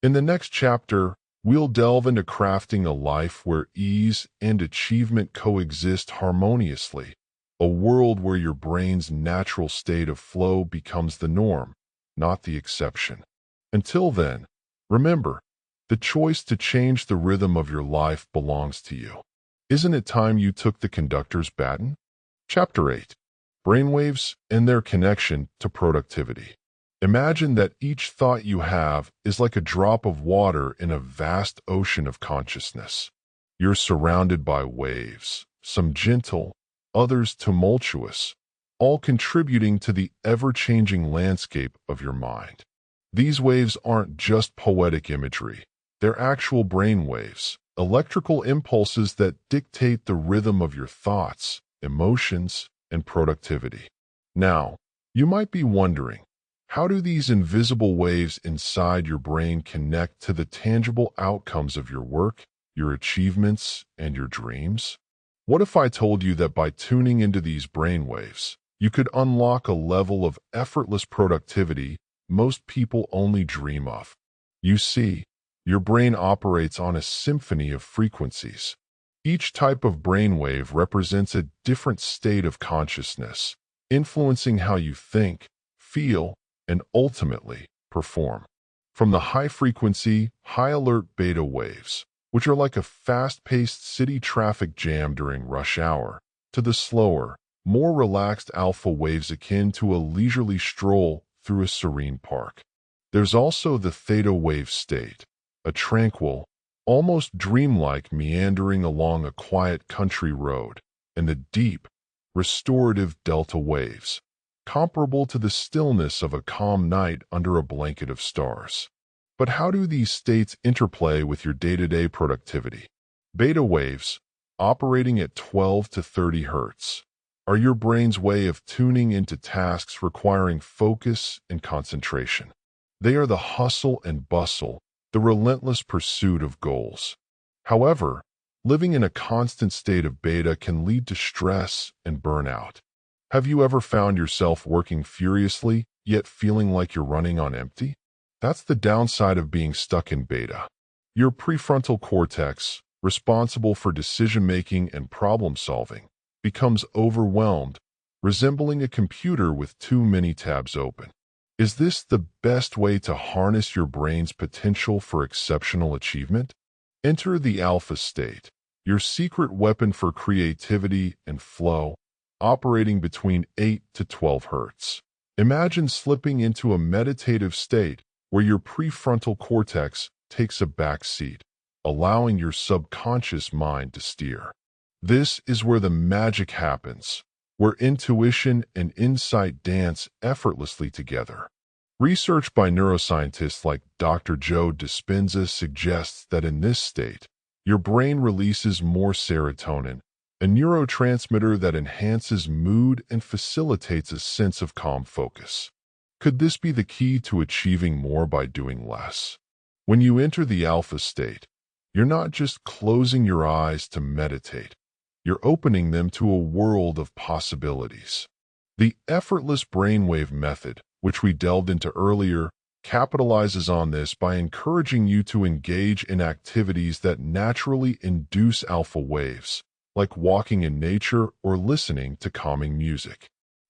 In the next chapter, we'll delve into crafting a life where ease and achievement coexist harmoniously, a world where your brain's natural state of flow becomes the norm, not the exception. Until then, remember, the choice to change the rhythm of your life belongs to you. Isn't it time you took the conductor's baton? Chapter 8. Brainwaves and their connection to productivity. Imagine that each thought you have is like a drop of water in a vast ocean of consciousness. You're surrounded by waves, some gentle, others tumultuous, all contributing to the ever-changing landscape of your mind. These waves aren't just poetic imagery. They're actual brain waves, electrical impulses that dictate the rhythm of your thoughts, emotions, and productivity. Now, you might be wondering, how do these invisible waves inside your brain connect to the tangible outcomes of your work, your achievements, and your dreams? What if I told you that by tuning into these brain waves, you could unlock a level of effortless productivity most people only dream of? You see, your brain operates on a symphony of frequencies. Each type of brainwave represents a different state of consciousness, influencing how you think, feel, and ultimately perform. From the high-frequency, high-alert beta waves, which are like a fast-paced city traffic jam during rush hour, to the slower, more relaxed alpha waves akin to a leisurely stroll through a serene park. There's also the theta wave state, a tranquil, almost dreamlike meandering along a quiet country road, and the deep, restorative delta waves, comparable to the stillness of a calm night under a blanket of stars. But how do these states interplay with your day-to-day productivity? Beta waves, operating at 12 to 30 Hz, are your brain's way of tuning into tasks requiring focus and concentration. They are the hustle and bustle, the relentless pursuit of goals. However, living in a constant state of beta can lead to stress and burnout. Have you ever found yourself working furiously, yet feeling like you're running on empty? That's the downside of being stuck in beta. Your prefrontal cortex, responsible for decision-making and problem-solving, becomes overwhelmed, resembling a computer with too many tabs open. Is this the best way to harness your brain's potential for exceptional achievement? Enter the alpha state, your secret weapon for creativity and flow, operating between 8 to 12 Hz. Imagine slipping into a meditative state where your prefrontal cortex takes a back seat, allowing your subconscious mind to steer. This is where the magic happens, where intuition and insight dance effortlessly together. Research by neuroscientists like Dr. Joe Dispenza suggests that in this state, your brain releases more serotonin, a neurotransmitter that enhances mood and facilitates a sense of calm focus. Could this be the key to achieving more by doing less? When you enter the alpha state, you're not just closing your eyes to meditate. You're opening them to a world of possibilities. The effortless brainwave method, which we delved into earlier, capitalizes on this by encouraging you to engage in activities that naturally induce alpha waves, like walking in nature or listening to calming music.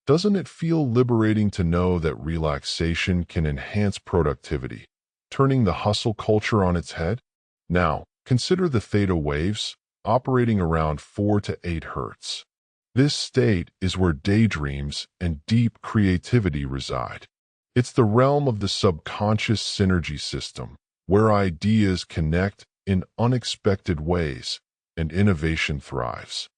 Doesn't it feel liberating to know that relaxation can enhance productivity, turning the hustle culture on its head? Now, consider the theta waves, operating around 4 to 8 Hz. This state is where daydreams and deep creativity reside. It's the realm of the subconscious synergy system, where ideas connect in unexpected ways and innovation thrives.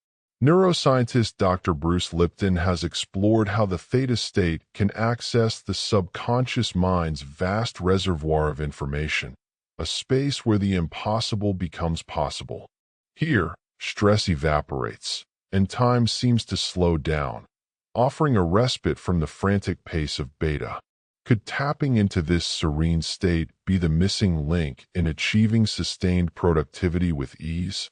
Neuroscientist Dr. Bruce Lipton has explored how the theta state can access the subconscious mind's vast reservoir of information, a space where the impossible becomes possible. Here, stress evaporates, and time seems to slow down, offering a respite from the frantic pace of beta. Could tapping into this serene state be the missing link in achieving sustained productivity with ease?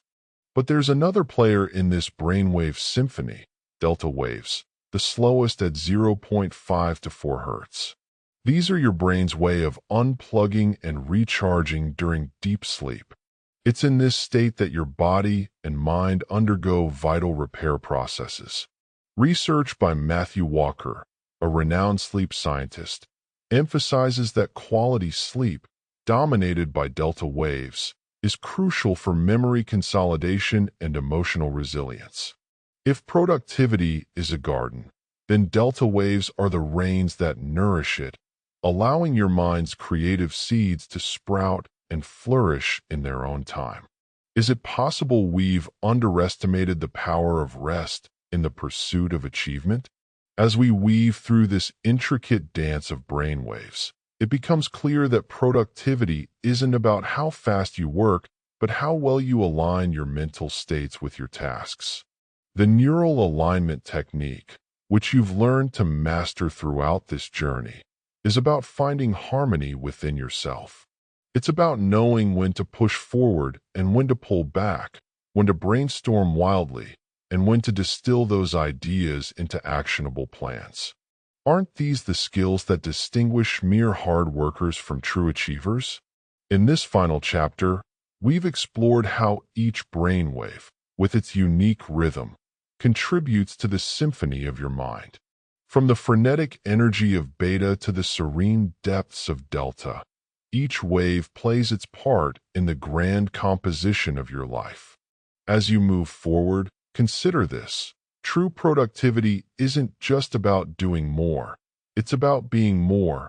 But there's another player in this brainwave symphony, delta waves, the slowest at 0.5 to 4 Hz. These are your brain's way of unplugging and recharging during deep sleep. It's in this state that your body and mind undergo vital repair processes. Research by Matthew Walker, a renowned sleep scientist, emphasizes that quality sleep, dominated by delta waves, is crucial for memory consolidation and emotional resilience. If productivity is a garden, then delta waves are the rains that nourish it, allowing your mind's creative seeds to sprout and flourish in their own time. Is it possible we've underestimated the power of rest in the pursuit of achievement? As we weave through this intricate dance of brainwaves, it becomes clear that productivity isn't about how fast you work, but how well you align your mental states with your tasks. The neural alignment technique, which you've learned to master throughout this journey, is about finding harmony within yourself. It's about knowing when to push forward and when to pull back, when to brainstorm wildly, and when to distill those ideas into actionable plans. Aren't these the skills that distinguish mere hard workers from true achievers? In this final chapter, we've explored how each brainwave, with its unique rhythm, contributes to the symphony of your mind. From the frenetic energy of beta to the serene depths of delta, each wave plays its part in the grand composition of your life. As you move forward, consider this. True productivity isn't just about doing more. It's about being more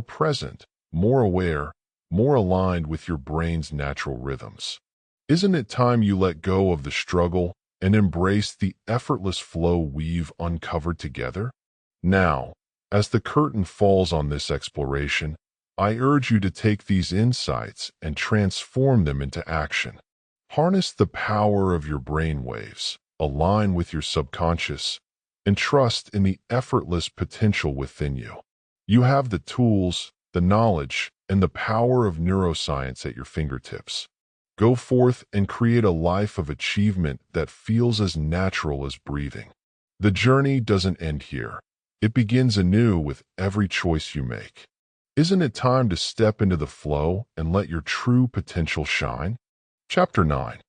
present, more aware, more aligned with your brain's natural rhythms. Isn't it time you let go of the struggle and embrace the effortless flow we've uncovered together? Now, as the curtain falls on this exploration, I urge you to take these insights and transform them into action. Harness the power of your brain waves, align with your subconscious, and trust in the effortless potential within you. You have the tools, the knowledge, and the power of neuroscience at your fingertips. Go forth and create a life of achievement that feels as natural as breathing. The journey doesn't end here. It begins anew with every choice you make. Isn't it time to step into the flow and let your true potential shine? Chapter 9.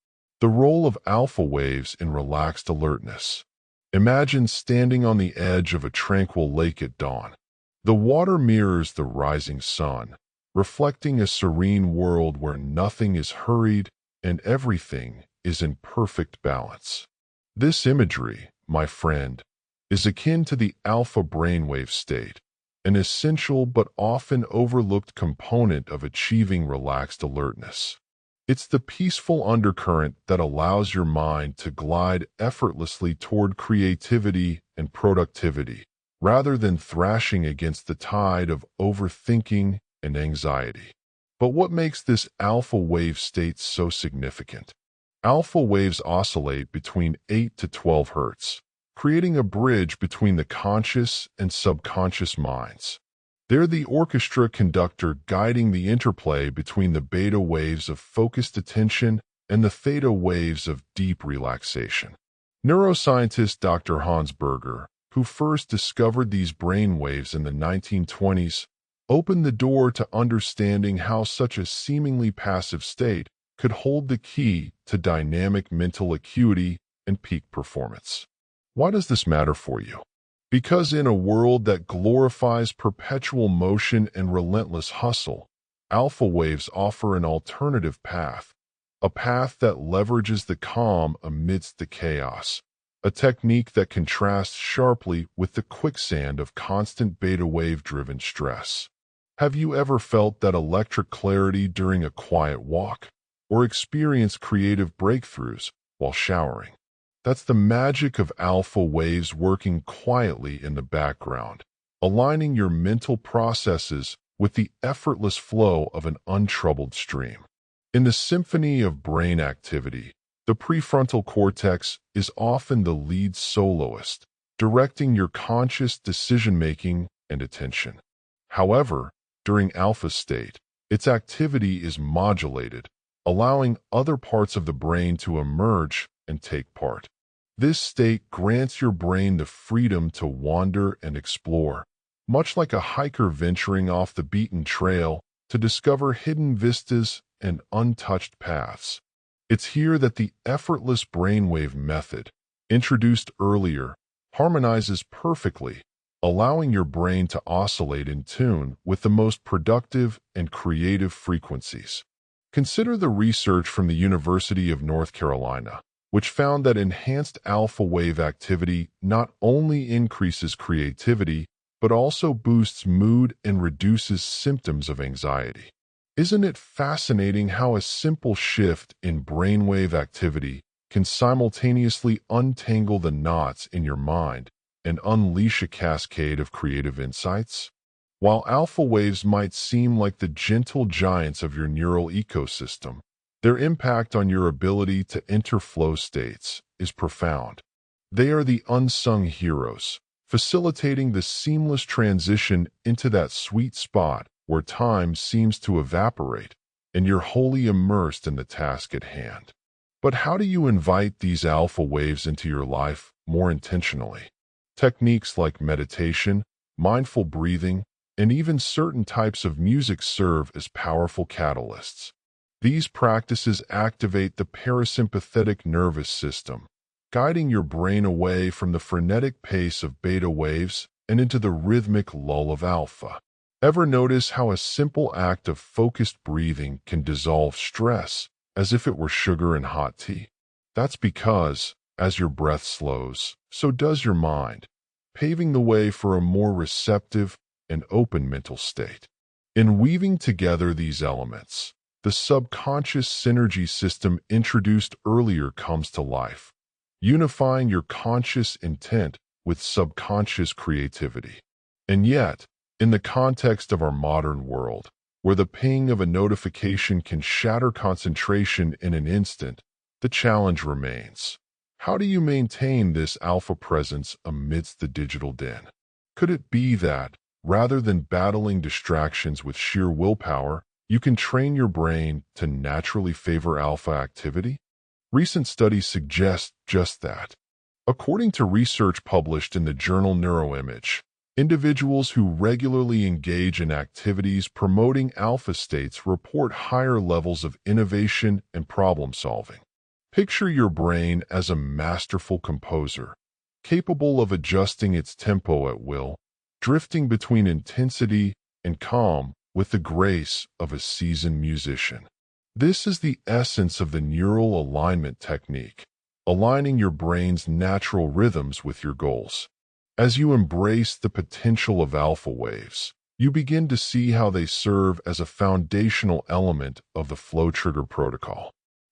The Role of Alpha Waves in Relaxed Alertness. Imagine standing on the edge of a tranquil lake at dawn. The water mirrors the rising sun, reflecting a serene world where nothing is hurried and everything is in perfect balance. This imagery, my friend, is akin to the alpha brainwave state, an essential but often overlooked component of achieving relaxed alertness. It's the peaceful undercurrent that allows your mind to glide effortlessly toward creativity and productivity, rather than thrashing against the tide of overthinking and anxiety. But what makes this alpha wave state so significant? Alpha waves oscillate between 8 to 12 Hz, creating a bridge between the conscious and subconscious minds. They're the orchestra conductor guiding the interplay between the beta waves of focused attention and the theta waves of deep relaxation. Neuroscientist Dr. Hans Berger, who first discovered these brain waves in the 1920s, opened the door to understanding how such a seemingly passive state could hold the key to dynamic mental acuity and peak performance. Why does this matter for you? Because in a world that glorifies perpetual motion and relentless hustle, alpha waves offer an alternative path, a path that leverages the calm amidst the chaos, a technique that contrasts sharply with the quicksand of constant beta wave-driven stress. Have you ever felt that electric clarity during a quiet walk, or experienced creative breakthroughs while showering? That's the magic of alpha waves working quietly in the background, aligning your mental processes with the effortless flow of an untroubled stream. In the symphony of brain activity, the prefrontal cortex is often the lead soloist, directing your conscious decision-making and attention. However, during alpha state, its activity is modulated, allowing other parts of the brain to emerge and take part. This state grants your brain the freedom to wander and explore, much like a hiker venturing off the beaten trail to discover hidden vistas and untouched paths. It's here that the effortless brainwave method, introduced earlier, harmonizes perfectly, allowing your brain to oscillate in tune with the most productive and creative frequencies. Consider the research from the University of North Carolina, which found that enhanced alpha wave activity not only increases creativity, but also boosts mood and reduces symptoms of anxiety. Isn't it fascinating how a simple shift in brainwave activity can simultaneously untangle the knots in your mind and unleash a cascade of creative insights? While alpha waves might seem like the gentle giants of your neural ecosystem, their impact on your ability to enter flow states is profound. They are the unsung heroes, facilitating the seamless transition into that sweet spot where time seems to evaporate and you're wholly immersed in the task at hand. But how do you invite these alpha waves into your life more intentionally? Techniques like meditation, mindful breathing, and even certain types of music serve as powerful catalysts. These practices activate the parasympathetic nervous system, guiding your brain away from the frenetic pace of beta waves and into the rhythmic lull of alpha. Ever notice how a simple act of focused breathing can dissolve stress as if it were sugar in hot tea? That's because, as your breath slows, so does your mind, paving the way for a more receptive and open mental state. In weaving together these elements, the subconscious synergy system introduced earlier comes to life, unifying your conscious intent with subconscious creativity. And yet, in the context of our modern world, where the ping of a notification can shatter concentration in an instant, the challenge remains. How do you maintain this alpha presence amidst the digital din? Could it be that, rather than battling distractions with sheer willpower, you can train your brain to naturally favor alpha activity? Recent studies suggest just that. According to research published in the journal Neuroimage, individuals who regularly engage in activities promoting alpha states report higher levels of innovation and problem solving. Picture your brain as a masterful composer, capable of adjusting its tempo at will, drifting between intensity and calm with the grace of a seasoned musician. This is the essence of the neural alignment technique, aligning your brain's natural rhythms with your goals. As you embrace the potential of alpha waves, you begin to see how they serve as a foundational element of the flow trigger protocol.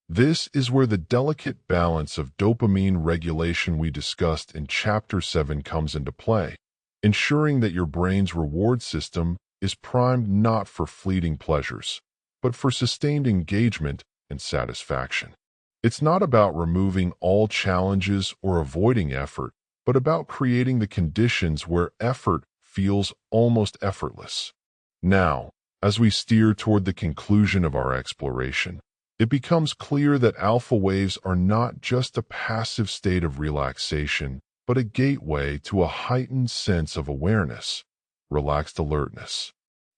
This is where the delicate balance of dopamine regulation we discussed in Chapter 7 comes into play, ensuring that your brain's reward system is primed not for fleeting pleasures, but for sustained engagement and satisfaction. It's not about removing all challenges or avoiding effort, but about creating the conditions where effort feels almost effortless. Now, as we steer toward the conclusion of our exploration, it becomes clear that alpha waves are not just a passive state of relaxation, but a gateway to a heightened sense of awareness, relaxed alertness.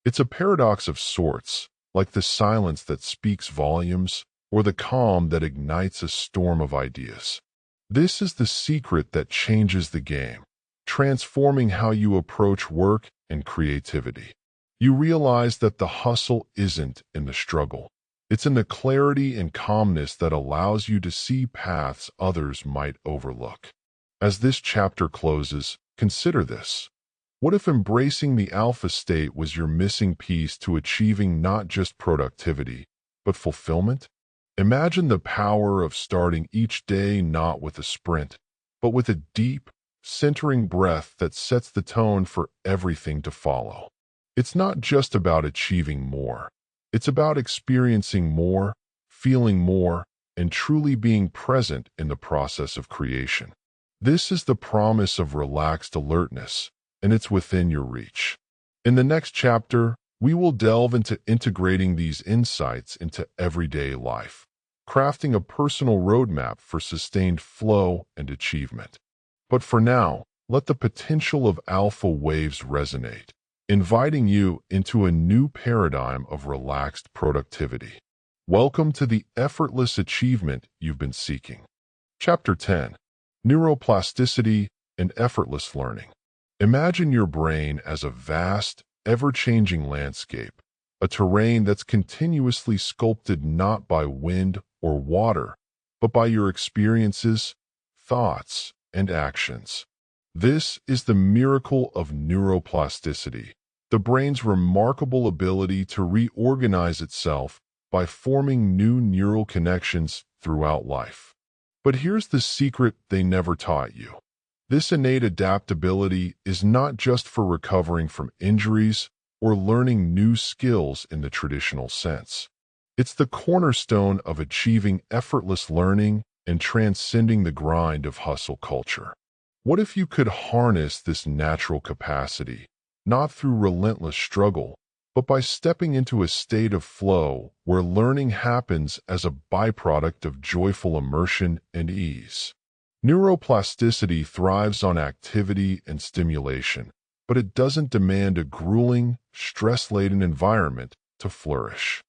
It's a paradox of sorts, like the silence that speaks volumes or the calm that ignites a storm of ideas. This is the secret that changes the game, transforming how you approach work and creativity. You realize that the hustle isn't in the struggle. It's in the clarity and calmness that allows you to see paths others might overlook. As this chapter closes, consider this. What if embracing the alpha state was your missing piece to achieving not just productivity, but fulfillment? Imagine the power of starting each day not with a sprint, but with a deep, centering breath that sets the tone for everything to follow. It's not just about achieving more. It's about experiencing more, feeling more, and truly being present in the process of creation. This is the promise of relaxed alertness, and it's within your reach. In the next chapter, we will delve into integrating these insights into everyday life, crafting a personal roadmap for sustained flow and achievement. But for now, let the potential of alpha waves resonate, inviting you into a new paradigm of relaxed productivity. Welcome to the effortless achievement you've been seeking. Chapter 10: Neuroplasticity and Effortless Learning. Imagine your brain as a vast, ever-changing landscape, a terrain that's continuously sculpted not by wind or water, but by your experiences, thoughts, and actions. This is the miracle of neuroplasticity, the brain's remarkable ability to reorganize itself by forming new neural connections throughout life. But here's the secret they never taught you. This innate adaptability is not just for recovering from injuries or learning new skills in the traditional sense. It's the cornerstone of achieving effortless learning and transcending the grind of hustle culture. What if you could harness this natural capacity, not through relentless struggle, but by stepping into a state of flow where learning happens as a byproduct of joyful immersion and ease? Neuroplasticity thrives on activity and stimulation, but it doesn't demand a grueling, stress-laden environment to flourish.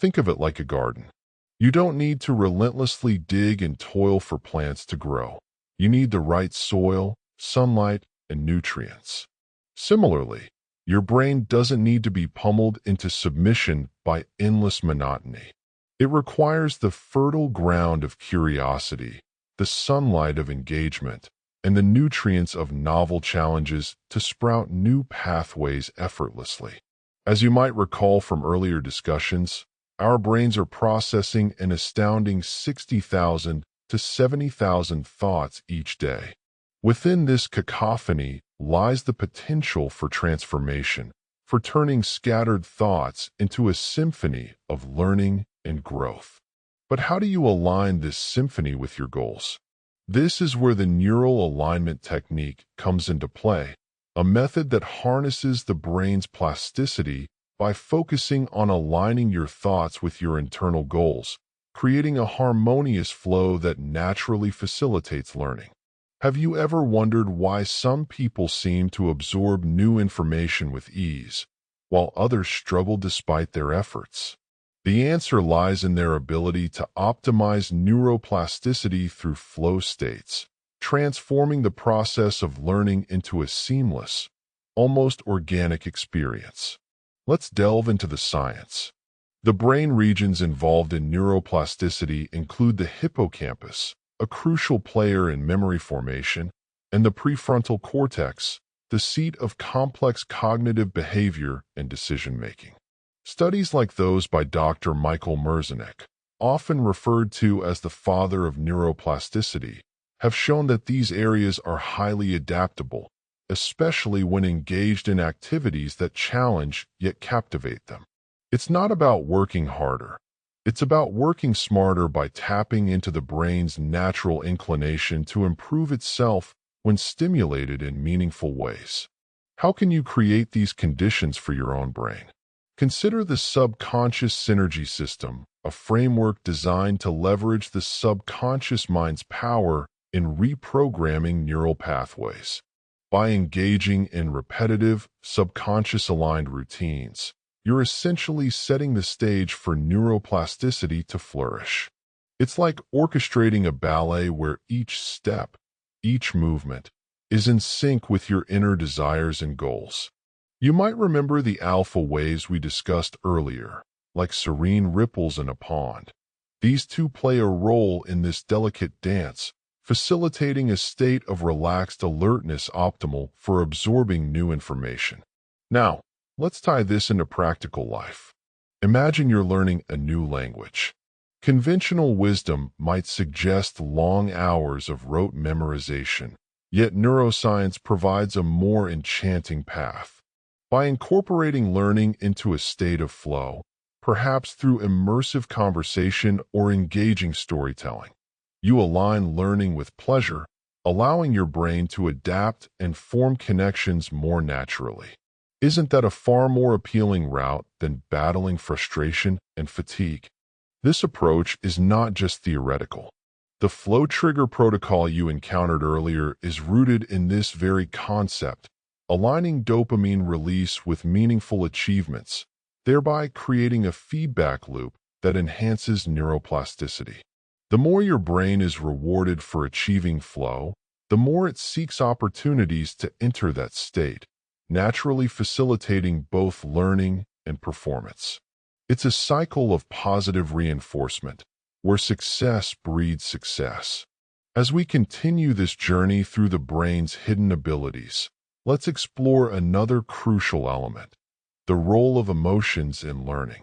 Think of it like a garden. You don't need to relentlessly dig and toil for plants to grow. You need the right soil, sunlight, and nutrients. Similarly, your brain doesn't need to be pummeled into submission by endless monotony. It requires the fertile ground of curiosity, the sunlight of engagement, and the nutrients of novel challenges to sprout new pathways effortlessly. As you might recall from earlier discussions, our brains are processing an astounding 60,000 to 70,000 thoughts each day. Within this cacophony lies the potential for transformation, for turning scattered thoughts into a symphony of learning and growth. But how do you align this symphony with your goals? This is where the neural alignment technique comes into play, a method that harnesses the brain's plasticity by focusing on aligning your thoughts with your internal goals, creating a harmonious flow that naturally facilitates learning. Have you ever wondered why some people seem to absorb new information with ease, while others struggle despite their efforts? The answer lies in their ability to optimize neuroplasticity through flow states, transforming the process of learning into a seamless, almost organic experience. Let's delve into the science. The brain regions involved in neuroplasticity include the hippocampus, a crucial player in memory formation, and the prefrontal cortex, the seat of complex cognitive behavior and decision-making. Studies like those by Dr. Michael Merzenich, often referred to as the father of neuroplasticity, have shown that these areas are highly adaptable, especially when engaged in activities that challenge yet captivate them. It's not about working harder. It's about working smarter by tapping into the brain's natural inclination to improve itself when stimulated in meaningful ways. How can you create these conditions for your own brain? Consider the subconscious synergy system, a framework designed to leverage the subconscious mind's power in reprogramming neural pathways. By engaging in repetitive, subconscious-aligned routines, you're essentially setting the stage for neuroplasticity to flourish. It's like orchestrating a ballet where each step, each movement, is in sync with your inner desires and goals. You might remember the alpha waves we discussed earlier, like serene ripples in a pond. These two play a role in this delicate dance, facilitating a state of relaxed alertness optimal for absorbing new information. Now, let's tie this into practical life. Imagine you're learning a new language. Conventional wisdom might suggest long hours of rote memorization, yet neuroscience provides a more enchanting path. By incorporating learning into a state of flow, perhaps through immersive conversation or engaging storytelling, you align learning with pleasure, allowing your brain to adapt and form connections more naturally. Isn't that a far more appealing route than battling frustration and fatigue? This approach is not just theoretical. The flow trigger protocol you encountered earlier is rooted in this very concept, aligning dopamine release with meaningful achievements, thereby creating a feedback loop that enhances neuroplasticity. The more your brain is rewarded for achieving flow, the more it seeks opportunities to enter that state, naturally facilitating both learning and performance. It's a cycle of positive reinforcement, where success breeds success. As we continue this journey through the brain's hidden abilities, let's explore another crucial element: the role of emotions in learning.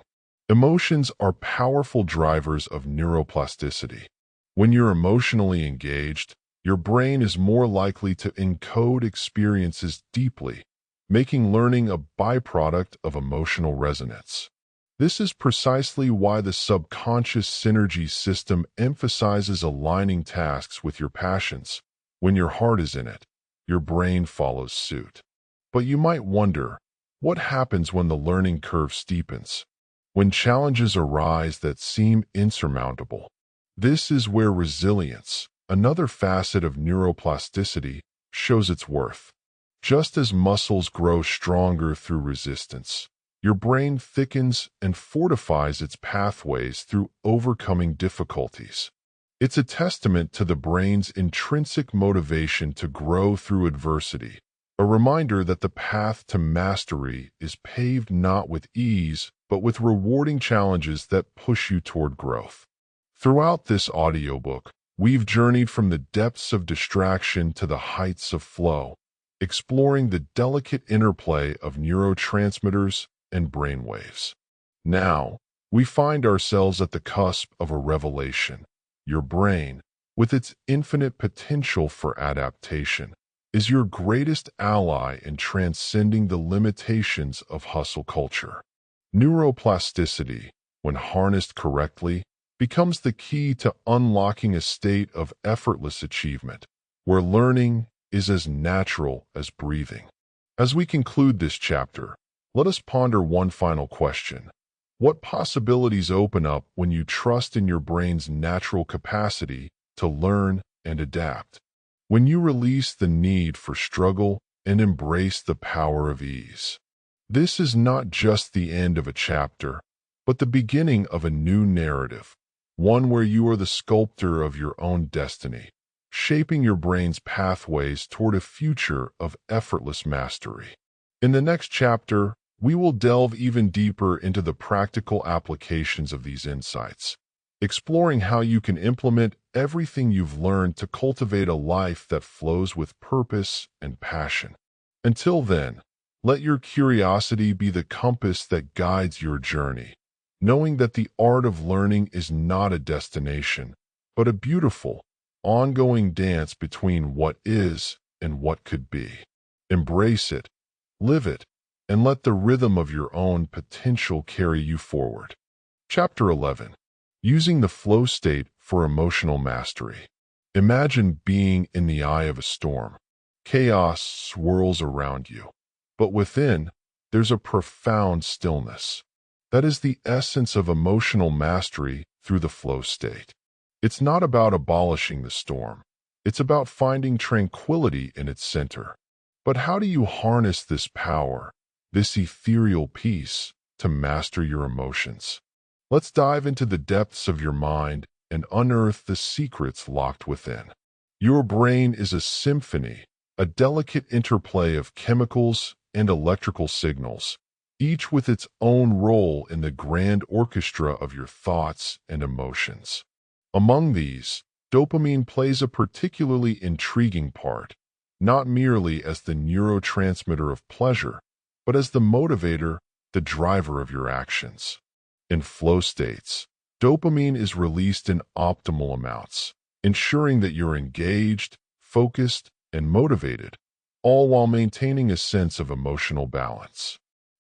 Emotions are powerful drivers of neuroplasticity. When you're emotionally engaged, your brain is more likely to encode experiences deeply, making learning a byproduct of emotional resonance. This is precisely why the subconscious synergy system emphasizes aligning tasks with your passions. When your heart is in it, your brain follows suit. But you might wonder, what happens when the learning curve steepens? When challenges arise that seem insurmountable? This is where resilience, another facet of neuroplasticity, shows its worth. Just as muscles grow stronger through resistance, Your brain thickens and fortifies its pathways through overcoming difficulties. It's a testament to the brain's intrinsic motivation to grow through adversity, a reminder that the path to mastery is paved not with ease, but with rewarding challenges that push you toward growth. Throughout this audiobook, we've journeyed from the depths of distraction to the heights of flow, exploring the delicate interplay of neurotransmitters and brainwaves. Now, we find ourselves at the cusp of a revelation. Your brain, with its infinite potential for adaptation, is your greatest ally in transcending the limitations of hustle culture. Neuroplasticity, when harnessed correctly, becomes the key to unlocking a state of effortless achievement, where learning is as natural as breathing. As we conclude this chapter, let us ponder one final question. What possibilities open up when you trust in your brain's natural capacity to learn and adapt? When you release the need for struggle and embrace the power of ease? This is not just the end of a chapter, but the beginning of a new narrative, one where you are the sculptor of your own destiny, shaping your brain's pathways toward a future of effortless mastery. In the next chapter, we will delve even deeper into the practical applications of these insights, exploring how you can implement everything you've learned to cultivate a life that flows with purpose and passion. Until then, let your curiosity be the compass that guides your journey, knowing that the art of learning is not a destination, but a beautiful, ongoing dance between what is and what could be. Embrace it, live it, and let the rhythm of your own potential carry you forward. Chapter 11. Using the flow state for emotional mastery. Imagine being in the eye of a storm. Chaos swirls around you, but within, there's a profound stillness. That is the essence of emotional mastery through the flow state. It's not about abolishing the storm. It's about finding tranquility in its center. But how do you harness this power, this ethereal peace, to master your emotions? Let's dive into the depths of your mind and unearth the secrets locked within. Your brain is a symphony, a delicate interplay of chemicals and electrical signals, each with its own role in the grand orchestra of your thoughts and emotions. Among these, dopamine plays a particularly intriguing part, not merely as the neurotransmitter of pleasure, but as the motivator, the driver of your actions. In flow states, dopamine is released in optimal amounts, ensuring that you're engaged, focused, and motivated, all while maintaining a sense of emotional balance.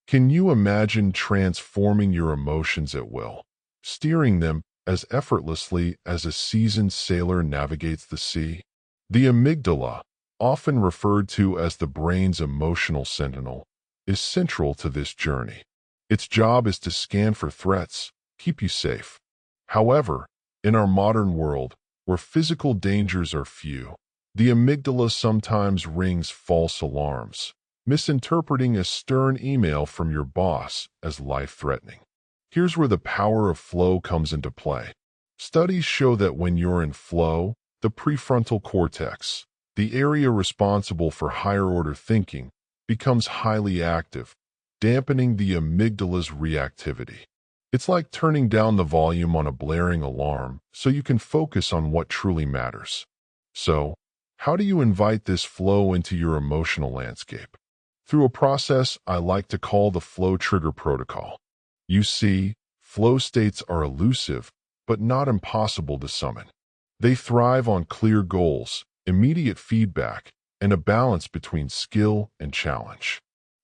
Can you imagine transforming your emotions at will, steering them as effortlessly as a seasoned sailor navigates the sea? The amygdala, often referred to as the brain's emotional sentinel, is central to this journey. Its job is to scan for threats, keep you safe. However, in our modern world, where physical dangers are few, the amygdala sometimes rings false alarms, misinterpreting a stern email from your boss as life-threatening. Here's where the power of flow comes into play. Studies show that when you're in flow, the prefrontal cortex, the area responsible for higher-order thinking, becomes highly active, dampening the amygdala's reactivity. It's like turning down the volume on a blaring alarm so you can focus on what truly matters. So, how do you invite this flow into your emotional landscape? Through a process I like to call the flow trigger protocol. You see, flow states are elusive, but not impossible to summon. They thrive on clear goals, immediate feedback, and a balance between skill and challenge.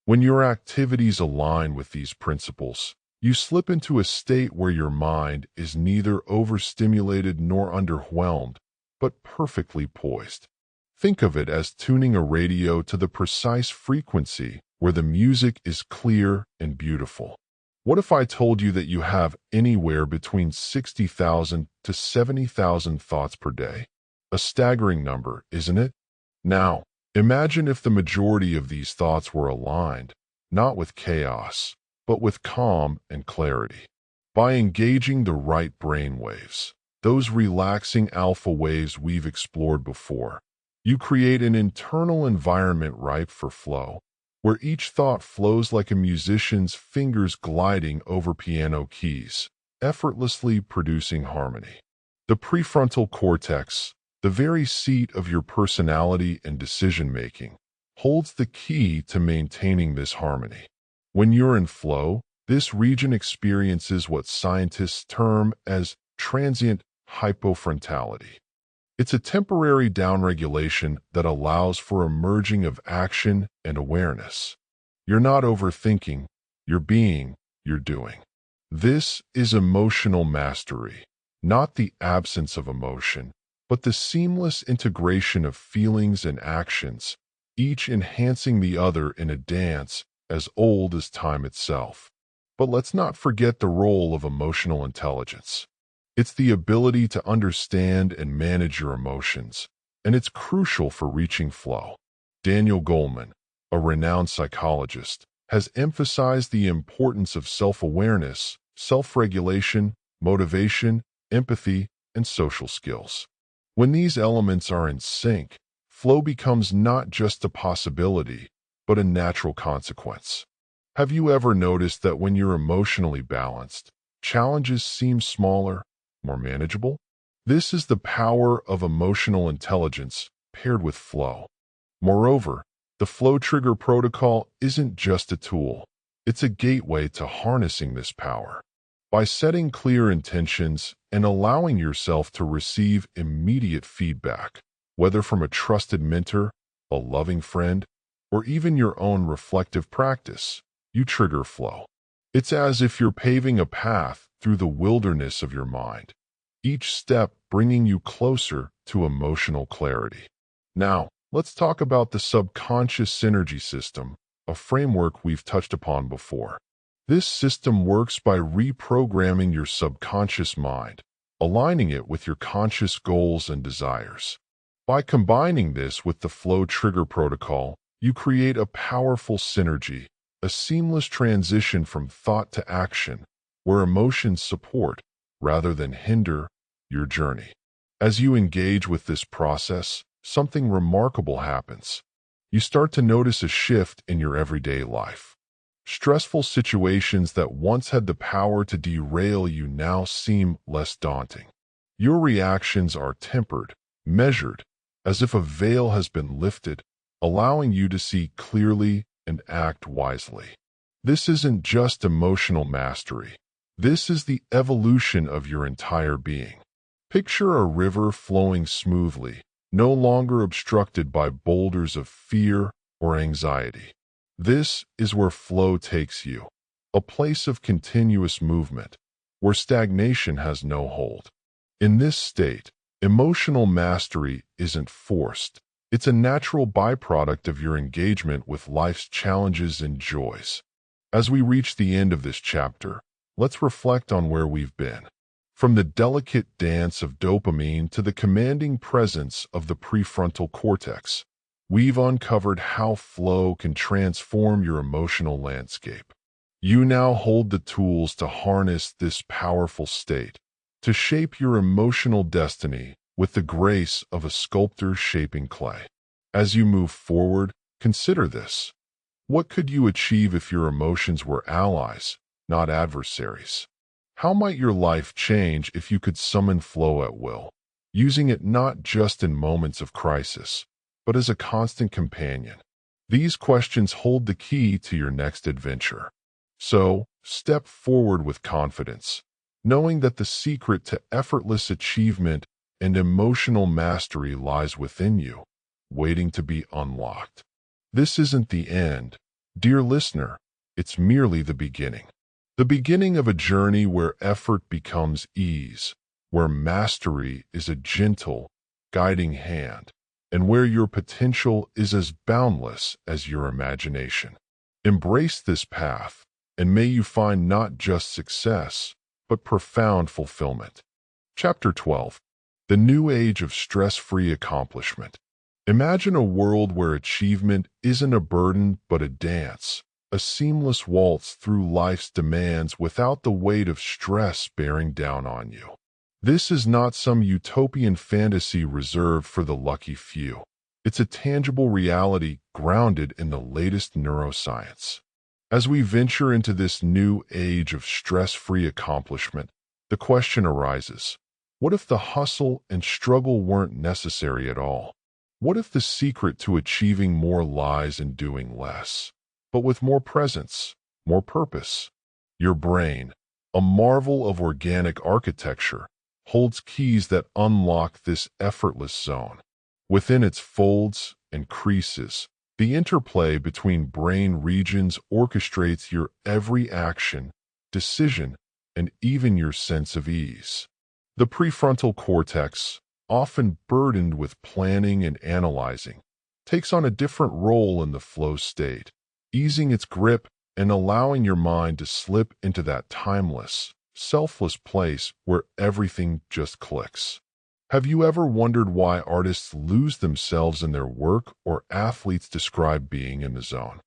When your activities align with these principles, you slip into a state where your mind is neither overstimulated nor underwhelmed, but perfectly poised. Think of it as tuning a radio to the precise frequency where the music is clear and beautiful. What if I told you that you have anywhere between 60,000 to 70,000 thoughts per day? A staggering number, isn't it? Now, imagine if the majority of these thoughts were aligned, not with chaos, but with calm and clarity. By engaging the right brain waves, those relaxing alpha waves we've explored before, you create an internal environment ripe for flow, where each thought flows like a musician's fingers gliding over piano keys, effortlessly producing harmony. The prefrontal cortex, the very seat of your personality and decision-making, holds the key to maintaining this harmony. When you're in flow, this region experiences what scientists term as transient hypofrontality. It's a temporary downregulation that allows for a merging of action and awareness. You're not overthinking, you're being, you're doing. This is emotional mastery, not the absence of emotion, but the seamless integration of feelings and actions, each enhancing the other in a dance as old as time itself. But let's not forget the role of emotional intelligence. It's the ability to understand and manage your emotions, and it's crucial for reaching flow. Daniel Goleman, a renowned psychologist, has emphasized the importance of self-awareness, self-regulation, motivation, empathy, and social skills. When these elements are in sync, flow becomes not just a possibility, but a natural consequence. Have you ever noticed that when you're emotionally balanced, challenges seem smaller, more manageable? This is the power of emotional intelligence paired with flow. Moreover, the flow trigger protocol isn't just a tool. It's a gateway to harnessing this power. By setting clear intentions and allowing yourself to receive immediate feedback, whether from a trusted mentor, a loving friend, or even your own reflective practice, you trigger flow. It's as if you're paving a path through the wilderness of your mind, each step bringing you closer to emotional clarity. Now, let's talk about the subconscious synergy system, a framework we've touched upon before. This system works by reprogramming your subconscious mind, aligning it with your conscious goals and desires. By combining this with the flow trigger protocol, you create a powerful synergy, a seamless transition from thought to action, where emotions support, rather than hinder, your journey. As you engage with this process, something remarkable happens. You start to notice a shift in your everyday life. Stressful situations that once had the power to derail you now seem less daunting. Your reactions are tempered, measured, as if a veil has been lifted, allowing you to see clearly and act wisely. This isn't just emotional mastery. This is the evolution of your entire being. Picture a river flowing smoothly, no longer obstructed by boulders of fear or anxiety. This is where flow takes you, a place of continuous movement, where stagnation has no hold. In this state, emotional mastery isn't forced. It's a natural byproduct of your engagement with life's challenges and joys. As we reach the end of this chapter, let's reflect on where we've been. From the delicate dance of dopamine to the commanding presence of the prefrontal cortex, we've uncovered how flow can transform your emotional landscape. You now hold the tools to harness this powerful state, to shape your emotional destiny with the grace of a sculptor shaping clay. As you move forward, consider this. What could you achieve if your emotions were allies, not adversaries? How might your life change if you could summon flow at will, using it not just in moments of crisis, but as a constant companion? These questions hold the key to your next adventure. So, step forward with confidence, knowing that the secret to effortless achievement and emotional mastery lies within you, waiting to be unlocked. This isn't the end, dear listener, it's merely the beginning. The beginning of a journey where effort becomes ease, where mastery is a gentle, guiding hand, and where your potential is as boundless as your imagination. Embrace this path, and may you find not just success, but profound fulfillment. Chapter 12. The New Age of Stress-Free Accomplishment. Imagine a world where achievement isn't a burden but a dance, a seamless waltz through life's demands without the weight of stress bearing down on you. This is not some utopian fantasy reserved for the lucky few. It's a tangible reality grounded in the latest neuroscience. As we venture into this new age of stress-free accomplishment, the question arises, what if the hustle and struggle weren't necessary at all? What if the secret to achieving more lies in doing less, but with more presence, more purpose? Your brain, a marvel of organic architecture, holds keys that unlock this effortless zone. Within its folds and creases, the interplay between brain regions orchestrates your every action, decision, and even your sense of ease. The prefrontal cortex, often burdened with planning and analyzing, takes on a different role in the flow state, easing its grip and allowing your mind to slip into that timeless, selfless place where everything just clicks. Have you ever wondered why artists lose themselves in their work or athletes describe being in the zone?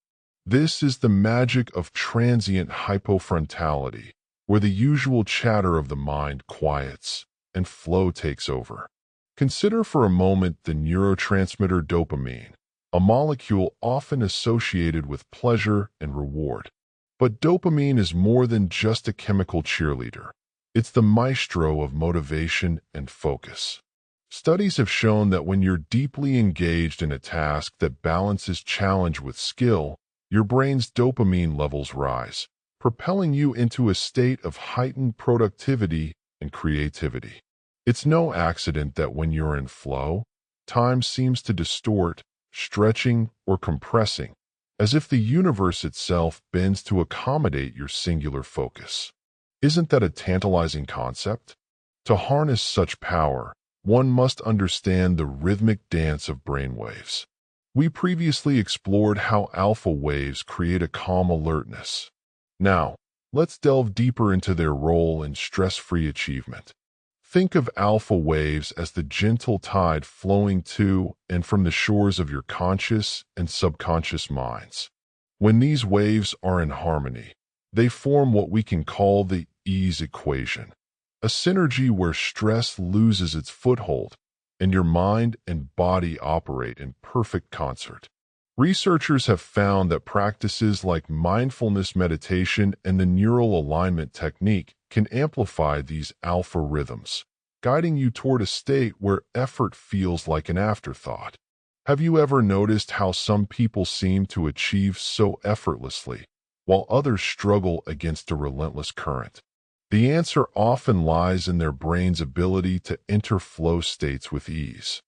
This is the magic of transient hypofrontality, where the usual chatter of the mind quiets and flow takes over. Consider for a moment the neurotransmitter dopamine, a molecule often associated with pleasure and reward. But dopamine is more than just a chemical cheerleader. It's the maestro of motivation and focus. Studies have shown that when you're deeply engaged in a task that balances challenge with skill, your brain's dopamine levels rise, propelling you into a state of heightened productivity and creativity. It's no accident that when you're in flow, time seems to distort, stretching or compressing, as if the universe itself bends to accommodate your singular focus. Isn't that a tantalizing concept? To harness such power, one must understand the rhythmic dance of brainwaves. We previously explored how alpha waves create a calm alertness. Now, let's delve deeper into their role in stress-free achievement. Think of alpha waves as the gentle tide flowing to and from the shores of your conscious and subconscious minds. When these waves are in harmony, they form what we can call the ease equation, a synergy where stress loses its foothold and your mind and body operate in perfect concert. Researchers have found that practices like mindfulness meditation and the neural alignment technique can amplify these alpha rhythms, guiding you toward a state where effort feels like an afterthought. Have you ever noticed how some people seem to achieve so effortlessly, while others struggle against a relentless current? The answer often lies in their brain's ability to enter flow states with ease.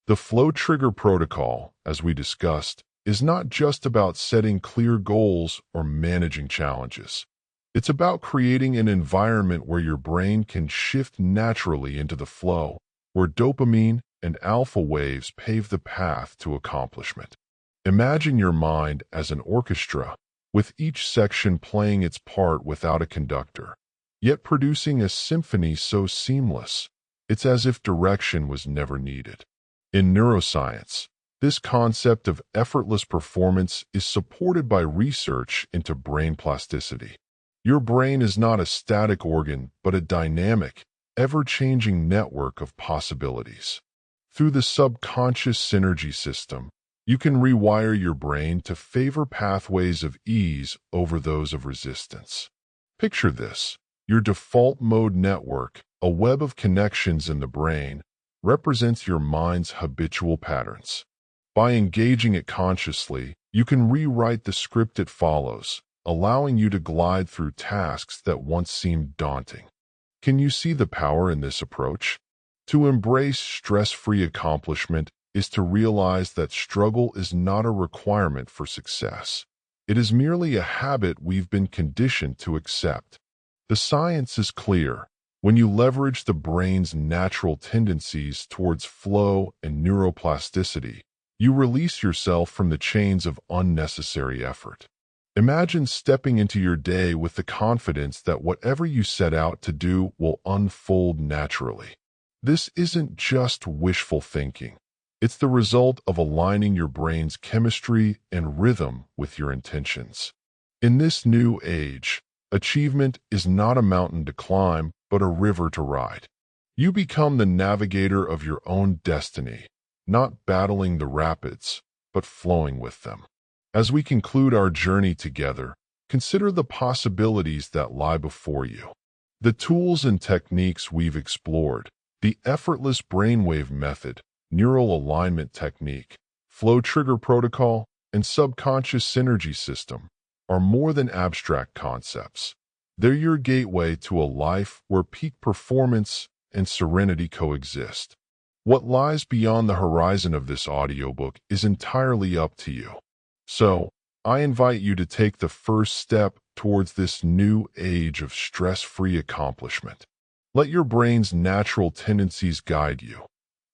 The flow trigger protocol, as we discussed, is not just about setting clear goals or managing challenges. It's about creating an environment where your brain can shift naturally into the flow, where dopamine and alpha waves pave the path to accomplishment. Imagine your mind as an orchestra, with each section playing its part without a conductor, yet producing a symphony so seamless, it's as if direction was never needed. In neuroscience, this concept of effortless performance is supported by research into brain plasticity. Your brain is not a static organ, but a dynamic, ever-changing network of possibilities. Through the subconscious synergy system, you can rewire your brain to favor pathways of ease over those of resistance. Picture this: your default mode network, a web of connections in the brain, represents your mind's habitual patterns. By engaging it consciously, you can rewrite the script it follows, allowing you to glide through tasks that once seemed daunting. Can you see the power in this approach? To embrace stress-free accomplishment is to realize that struggle is not a requirement for success. It is merely a habit we've been conditioned to accept. The science is clear. When you leverage the brain's natural tendencies towards flow and neuroplasticity, you release yourself from the chains of unnecessary effort. Imagine stepping into your day with the confidence that whatever you set out to do will unfold naturally. This isn't just wishful thinking. It's the result of aligning your brain's chemistry and rhythm with your intentions. In this new age, achievement is not a mountain to climb, but a river to ride. You become the navigator of your own destiny, not battling the rapids, but flowing with them. As we conclude our journey together, consider the possibilities that lie before you. The tools and techniques we've explored, the effortless brainwave method, neural alignment technique, flow trigger protocol, and subconscious synergy system, are more than abstract concepts. They're your gateway to a life where peak performance and serenity coexist. What lies beyond the horizon of this audiobook is entirely up to you. So, I invite you to take the first step towards this new age of stress-free accomplishment. Let your brain's natural tendencies guide you.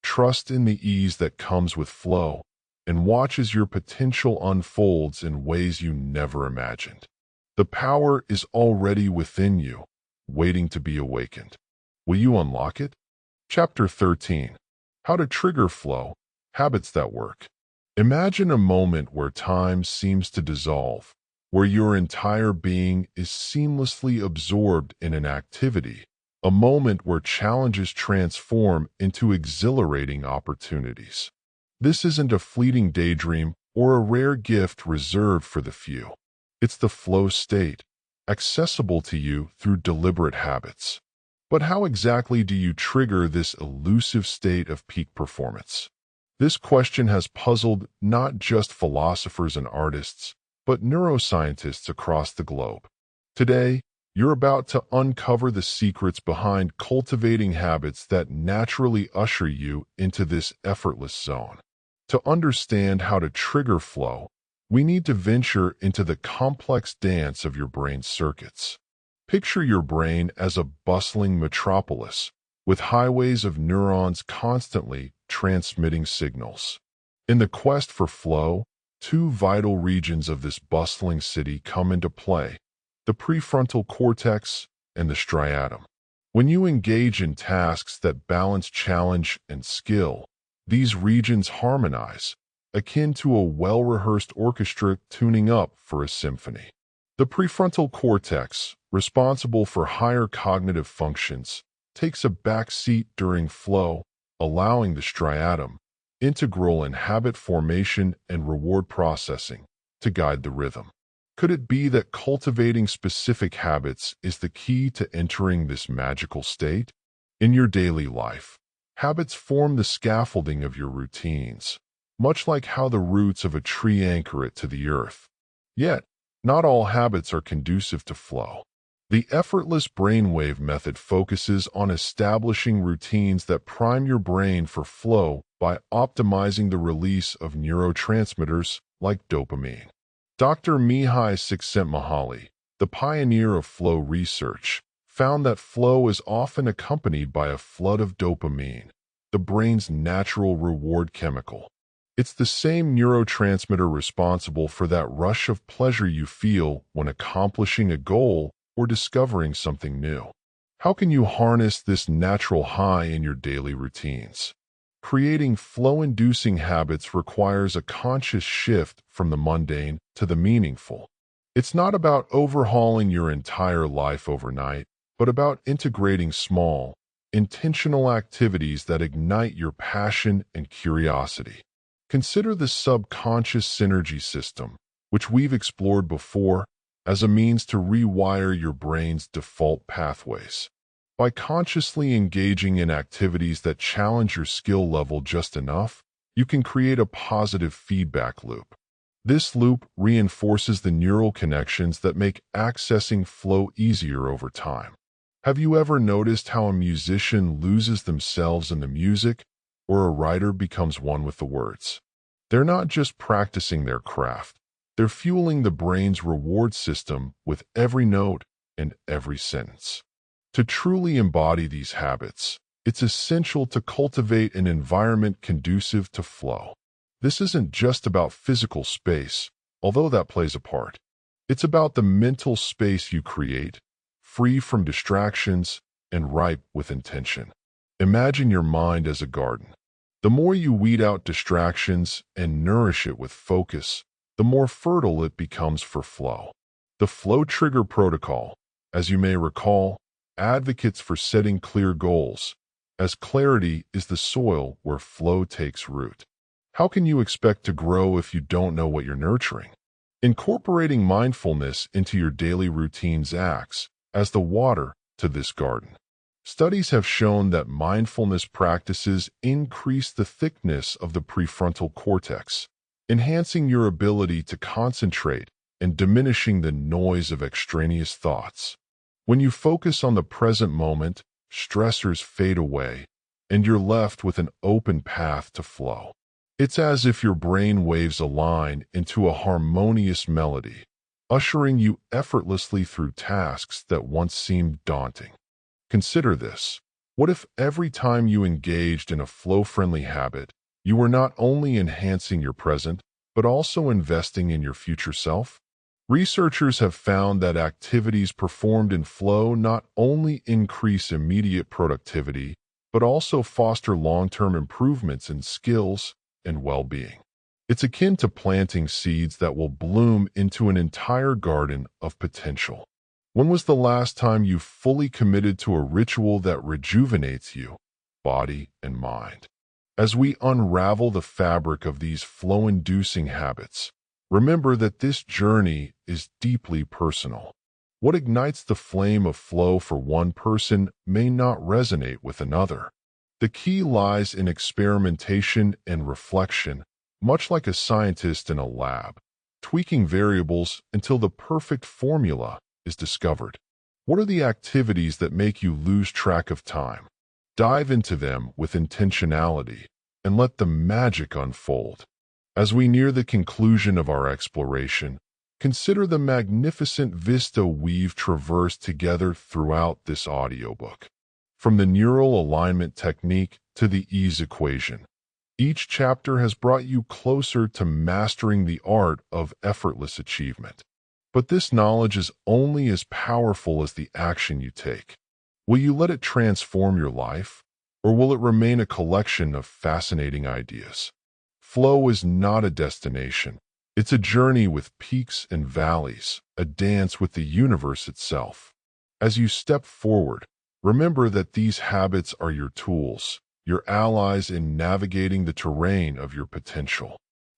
Trust in the ease that comes with flow, and watch as your potential unfolds in ways you never imagined. The power is already within you, waiting to be awakened. Will you unlock it? Chapter 13. How to Trigger Flow, Habits That Work. Imagine a moment where time seems to dissolve, where your entire being is seamlessly absorbed in an activity, a moment where challenges transform into exhilarating opportunities. This isn't a fleeting daydream or a rare gift reserved for the few. It's the flow state, accessible to you through deliberate habits. But how exactly do you trigger this elusive state of peak performance? This question has puzzled not just philosophers and artists, but neuroscientists across the globe. Today, you're about to uncover the secrets behind cultivating habits that naturally usher you into this effortless zone. To understand how to trigger flow, we need to venture into the complex dance of your brain's circuits. Picture your brain as a bustling metropolis, with highways of neurons constantly transmitting signals. In the quest for flow, two vital regions of this bustling city come into play: the prefrontal cortex and the striatum. When you engage in tasks that balance challenge and skill, these regions harmonize, akin to a well-rehearsed orchestra tuning up for a symphony. The prefrontal cortex, responsible for higher cognitive functions, takes a back seat during flow, allowing the striatum, integral in habit formation and reward processing, to guide the rhythm. Could it be that cultivating specific habits is the key to entering this magical state? In your daily life, habits form the scaffolding of your routines, much like how the roots of a tree anchor it to the earth. Yet, not all habits are conducive to flow. The effortless brainwave method focuses on establishing routines that prime your brain for flow by optimizing the release of neurotransmitters like dopamine. Dr. Mihai Csikszentmihalyi, the pioneer of flow research, found that flow is often accompanied by a flood of dopamine, the brain's natural reward chemical. It's the same neurotransmitter responsible for that rush of pleasure you feel when accomplishing a goal or discovering something new. How can you harness this natural high in your daily routines? Creating flow-inducing habits requires a conscious shift from the mundane to the meaningful. It's not about overhauling your entire life overnight, but about integrating small, intentional activities that ignite your passion and curiosity. Consider the subconscious synergy system, which we've explored before, as a means to rewire your brain's default pathways. By consciously engaging in activities that challenge your skill level just enough, you can create a positive feedback loop. This loop reinforces the neural connections that make accessing flow easier over time. Have you ever noticed how a musician loses themselves in the music, or a writer becomes one with the words? They're not just practicing their craft, they're fueling the brain's reward system with every note and every sentence. To truly embody these habits, it's essential to cultivate an environment conducive to flow. This isn't just about physical space, although that plays a part. It's about the mental space you create, free from distractions and ripe with intention. Imagine your mind as a garden. The more you weed out distractions and nourish it with focus, the more fertile it becomes for flow. The flow trigger protocol, as you may recall, advocates for setting clear goals, as clarity is the soil where flow takes root. How can you expect to grow if you don't know what you're nurturing? Incorporating mindfulness into your daily routines acts as the water to this garden. Studies have shown that mindfulness practices increase the thickness of the prefrontal cortex, enhancing your ability to concentrate and diminishing the noise of extraneous thoughts. When you focus on the present moment, stressors fade away, and you're left with an open path to flow. It's as if your brain waves align into a harmonious melody, ushering you effortlessly through tasks that once seemed daunting. Consider this. What if every time you engaged in a flow-friendly habit, you were not only enhancing your present, but also investing in your future self? Researchers have found that activities performed in flow not only increase immediate productivity, but also foster long-term improvements in skills and well-being. It's akin to planting seeds that will bloom into an entire garden of potential. When was the last time you fully committed to a ritual that rejuvenates you, body and mind? As we unravel the fabric of these flow-inducing habits, remember that this journey is deeply personal. What ignites the flame of flow for one person may not resonate with another. The key lies in experimentation and reflection, much like a scientist in a lab, tweaking variables until the perfect formula is discovered. What are the activities that make you lose track of time? Dive into them with intentionality and let the magic unfold. As we near the conclusion of our exploration, consider the magnificent vista we've traversed together throughout this audiobook. From the neural alignment technique to the ease equation, each chapter has brought you closer to mastering the art of effortless achievement. But this knowledge is only as powerful as the action you take. Will you let it transform your life, or will it remain a collection of fascinating ideas? Flow is not a destination. It's a journey with peaks and valleys, a dance with the universe itself. As you step forward, remember that these habits are your tools, your allies in navigating the terrain of your potential.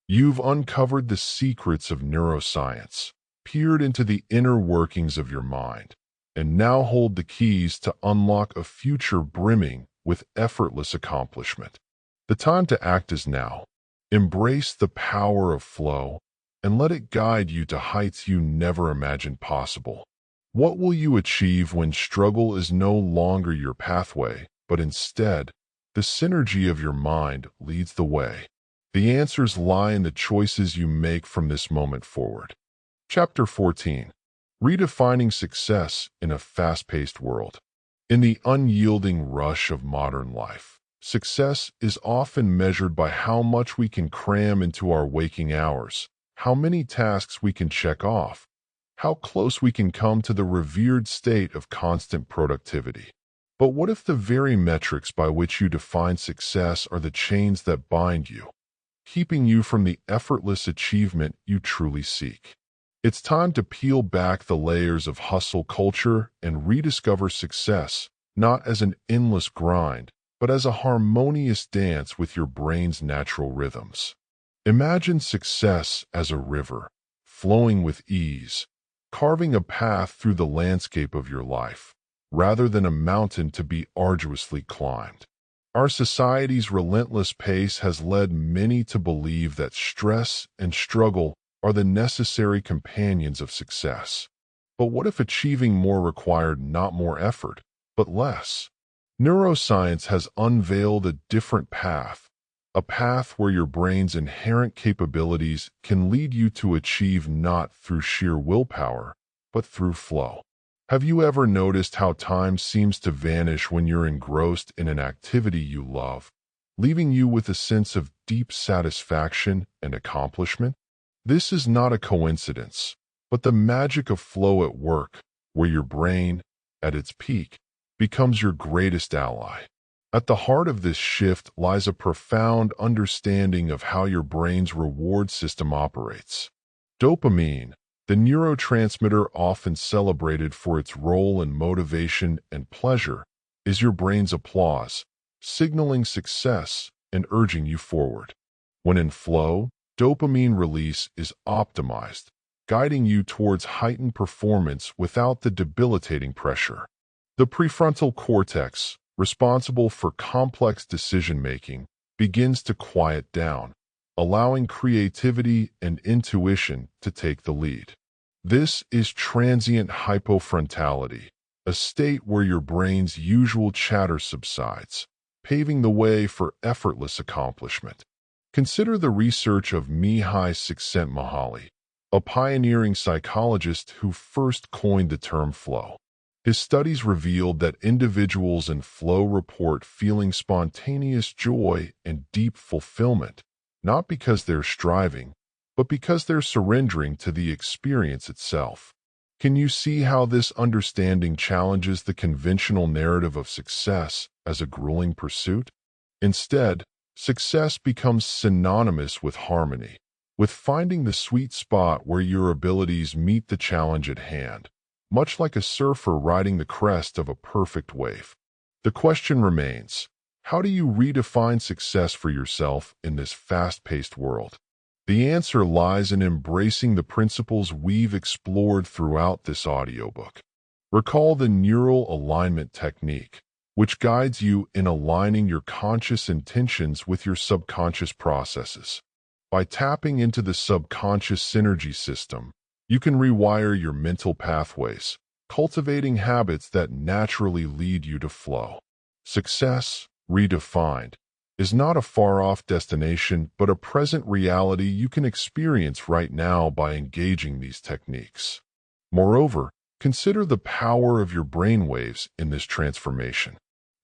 You've uncovered the secrets of neuroscience, peered into the inner workings of your mind, and now hold the keys to unlock a future brimming with effortless accomplishment. The time to act is now. Embrace the power of flow and let it guide you to heights you never imagined possible. What will you achieve when struggle is no longer your pathway, but instead, the synergy of your mind leads the way? The answers lie in the choices you make from this moment forward. Chapter 14. Redefining Success in a Fast-Paced World. In the unyielding rush of modern life, success is often measured by how much we can cram into our waking hours, how many tasks we can check off, how close we can come to the revered state of constant productivity. But what if the very metrics by which you define success are the chains that bind you, keeping you from the effortless achievement you truly seek? It's time to peel back the layers of hustle culture and rediscover success, not as an endless grind, but as a harmonious dance with your brain's natural rhythms. Imagine success as a river, flowing with ease, carving a path through the landscape of your life, rather than a mountain to be arduously climbed. Our society's relentless pace has led many to believe that stress and struggle are the necessary companions of success. But what if achieving more required not more effort, but less? Neuroscience has unveiled a different path, a path where your brain's inherent capabilities can lead you to achieve not through sheer willpower, but through flow. Have you ever noticed how time seems to vanish when you're engrossed in an activity you love, leaving you with a sense of deep satisfaction and accomplishment? This is not a coincidence, but the magic of flow at work, where your brain, at its peak, becomes your greatest ally. At the heart of this shift lies a profound understanding of how your brain's reward system operates. Dopamine, the neurotransmitter often celebrated for its role in motivation and pleasure, is your brain's applause, signaling success and urging you forward. When in flow, dopamine release is optimized, guiding you towards heightened performance without the debilitating pressure. The prefrontal cortex, responsible for complex decision-making, begins to quiet down, allowing creativity and intuition to take the lead. This is transient hypofrontality, a state where your brain's usual chatter subsides, paving the way for effortless accomplishment. Consider the research of Mihai Csikszentmihalyi, a pioneering psychologist who first coined the term flow. His studies revealed that individuals in flow report feeling spontaneous joy and deep fulfillment, not because they're striving, but because they're surrendering to the experience itself. Can you see how this understanding challenges the conventional narrative of success as a grueling pursuit? Instead, success becomes synonymous with harmony, with finding the sweet spot where your abilities meet the challenge at hand, much like a surfer riding the crest of a perfect wave. The question remains, how do you redefine success for yourself in this fast-paced world? The answer lies in embracing the principles we've explored throughout this audiobook. Recall the neural alignment technique, which guides you in aligning your conscious intentions with your subconscious processes. By tapping into the subconscious synergy system, you can rewire your mental pathways, cultivating habits that naturally lead you to flow. Success, redefined, is not a far-off destination but a present reality you can experience right now by engaging these techniques. Moreover, consider the power of your brainwaves in this transformation.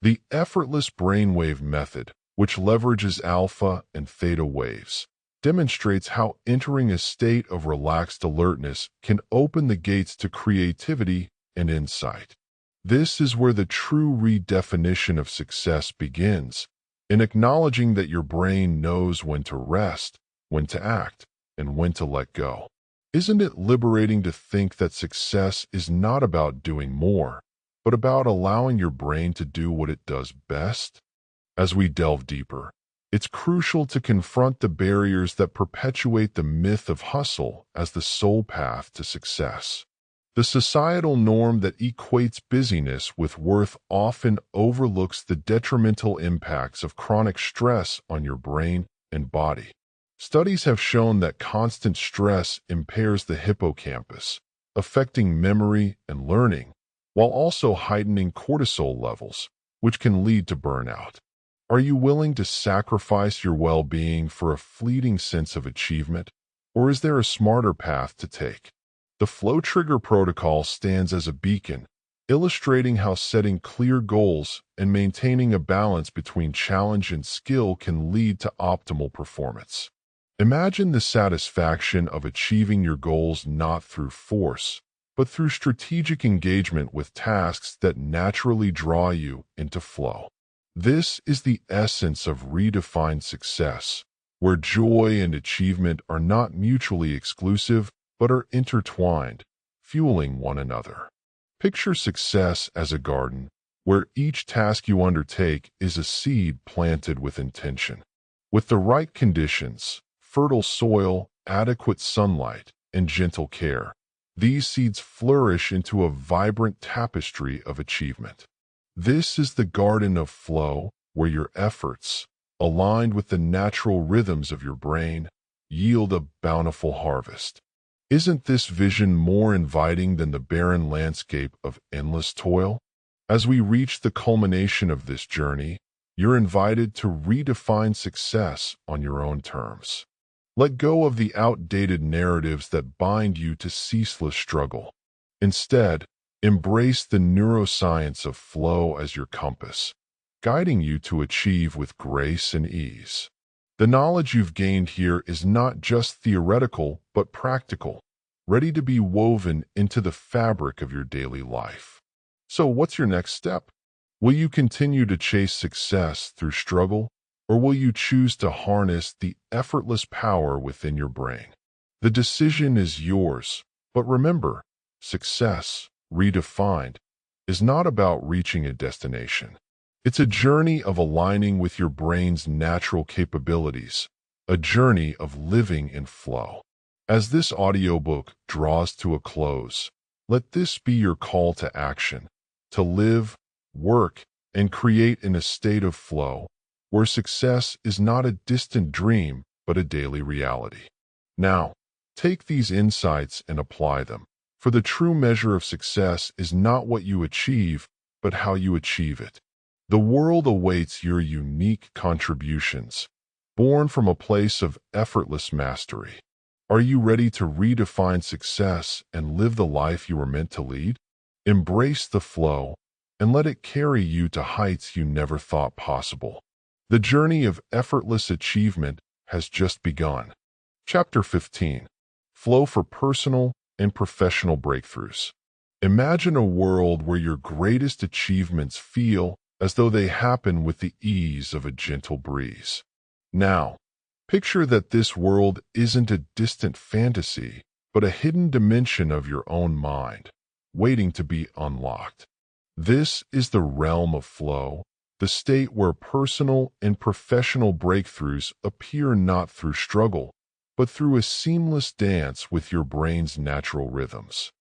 The effortless brainwave method, which leverages alpha and theta waves, demonstrates how entering a state of relaxed alertness can open the gates to creativity and insight. This is where the true redefinition of success begins, in acknowledging that your brain knows when to rest, when to act, and when to let go. Isn't it liberating to think that success is not about doing more, but about allowing your brain to do what it does best? As we delve deeper, it's crucial to confront the barriers that perpetuate the myth of hustle as the sole path to success. The societal norm that equates busyness with worth often overlooks the detrimental impacts of chronic stress on your brain and body. Studies have shown that constant stress impairs the hippocampus, affecting memory and learning, while also heightening cortisol levels, which can lead to burnout. Are you willing to sacrifice your well-being for a fleeting sense of achievement, or is there a smarter path to take? The Flow Trigger Protocol stands as a beacon, illustrating how setting clear goals and maintaining a balance between challenge and skill can lead to optimal performance. Imagine the satisfaction of achieving your goals not through force, but through strategic engagement with tasks that naturally draw you into flow. This is the essence of redefined success, where joy and achievement are not mutually exclusive, but are intertwined, fueling one another. Picture success as a garden, where each task you undertake is a seed planted with intention. With the right conditions, fertile soil, adequate sunlight, and gentle care, these seeds flourish into a vibrant tapestry of achievement. This is the garden of flow, where your efforts, aligned with the natural rhythms of your brain, yield a bountiful harvest. Isn't this vision more inviting than the barren landscape of endless toil? As we reach the culmination of this journey, you're invited to redefine success on your own terms. Let go of the outdated narratives that bind you to ceaseless struggle. Instead, embrace the neuroscience of flow as your compass, guiding you to achieve with grace and ease. The knowledge you've gained here is not just theoretical, but practical, ready to be woven into the fabric of your daily life. So what's your next step? Will you continue to chase success through struggle, or will you choose to harness the effortless power within your brain? The decision is yours, But remember, success, redefined, is not about reaching a destination. It's a journey of aligning with your brain's natural capabilities, a journey of living in flow. As this audiobook draws to a close, let this be your call to action, to live, work, and create in a state of flow, where success is not a distant dream, but a daily reality. Now, take these insights and apply them, for the true measure of success is not what you achieve, but how you achieve it. The world awaits your unique contributions, born from a place of effortless mastery. Are you ready to redefine success and live the life you were meant to lead? Embrace the flow and let it carry you to heights you never thought possible. The journey of effortless achievement has just begun. Chapter 15. Flow for Personal and Professional Breakthroughs. Imagine a world where your greatest achievements feel as though they happen with the ease of a gentle breeze. Now, picture that this world isn't a distant fantasy, but a hidden dimension of your own mind, waiting to be unlocked. This is the realm of flow, the state where personal and professional breakthroughs appear not through struggle, but through a seamless dance with your brain's natural rhythms.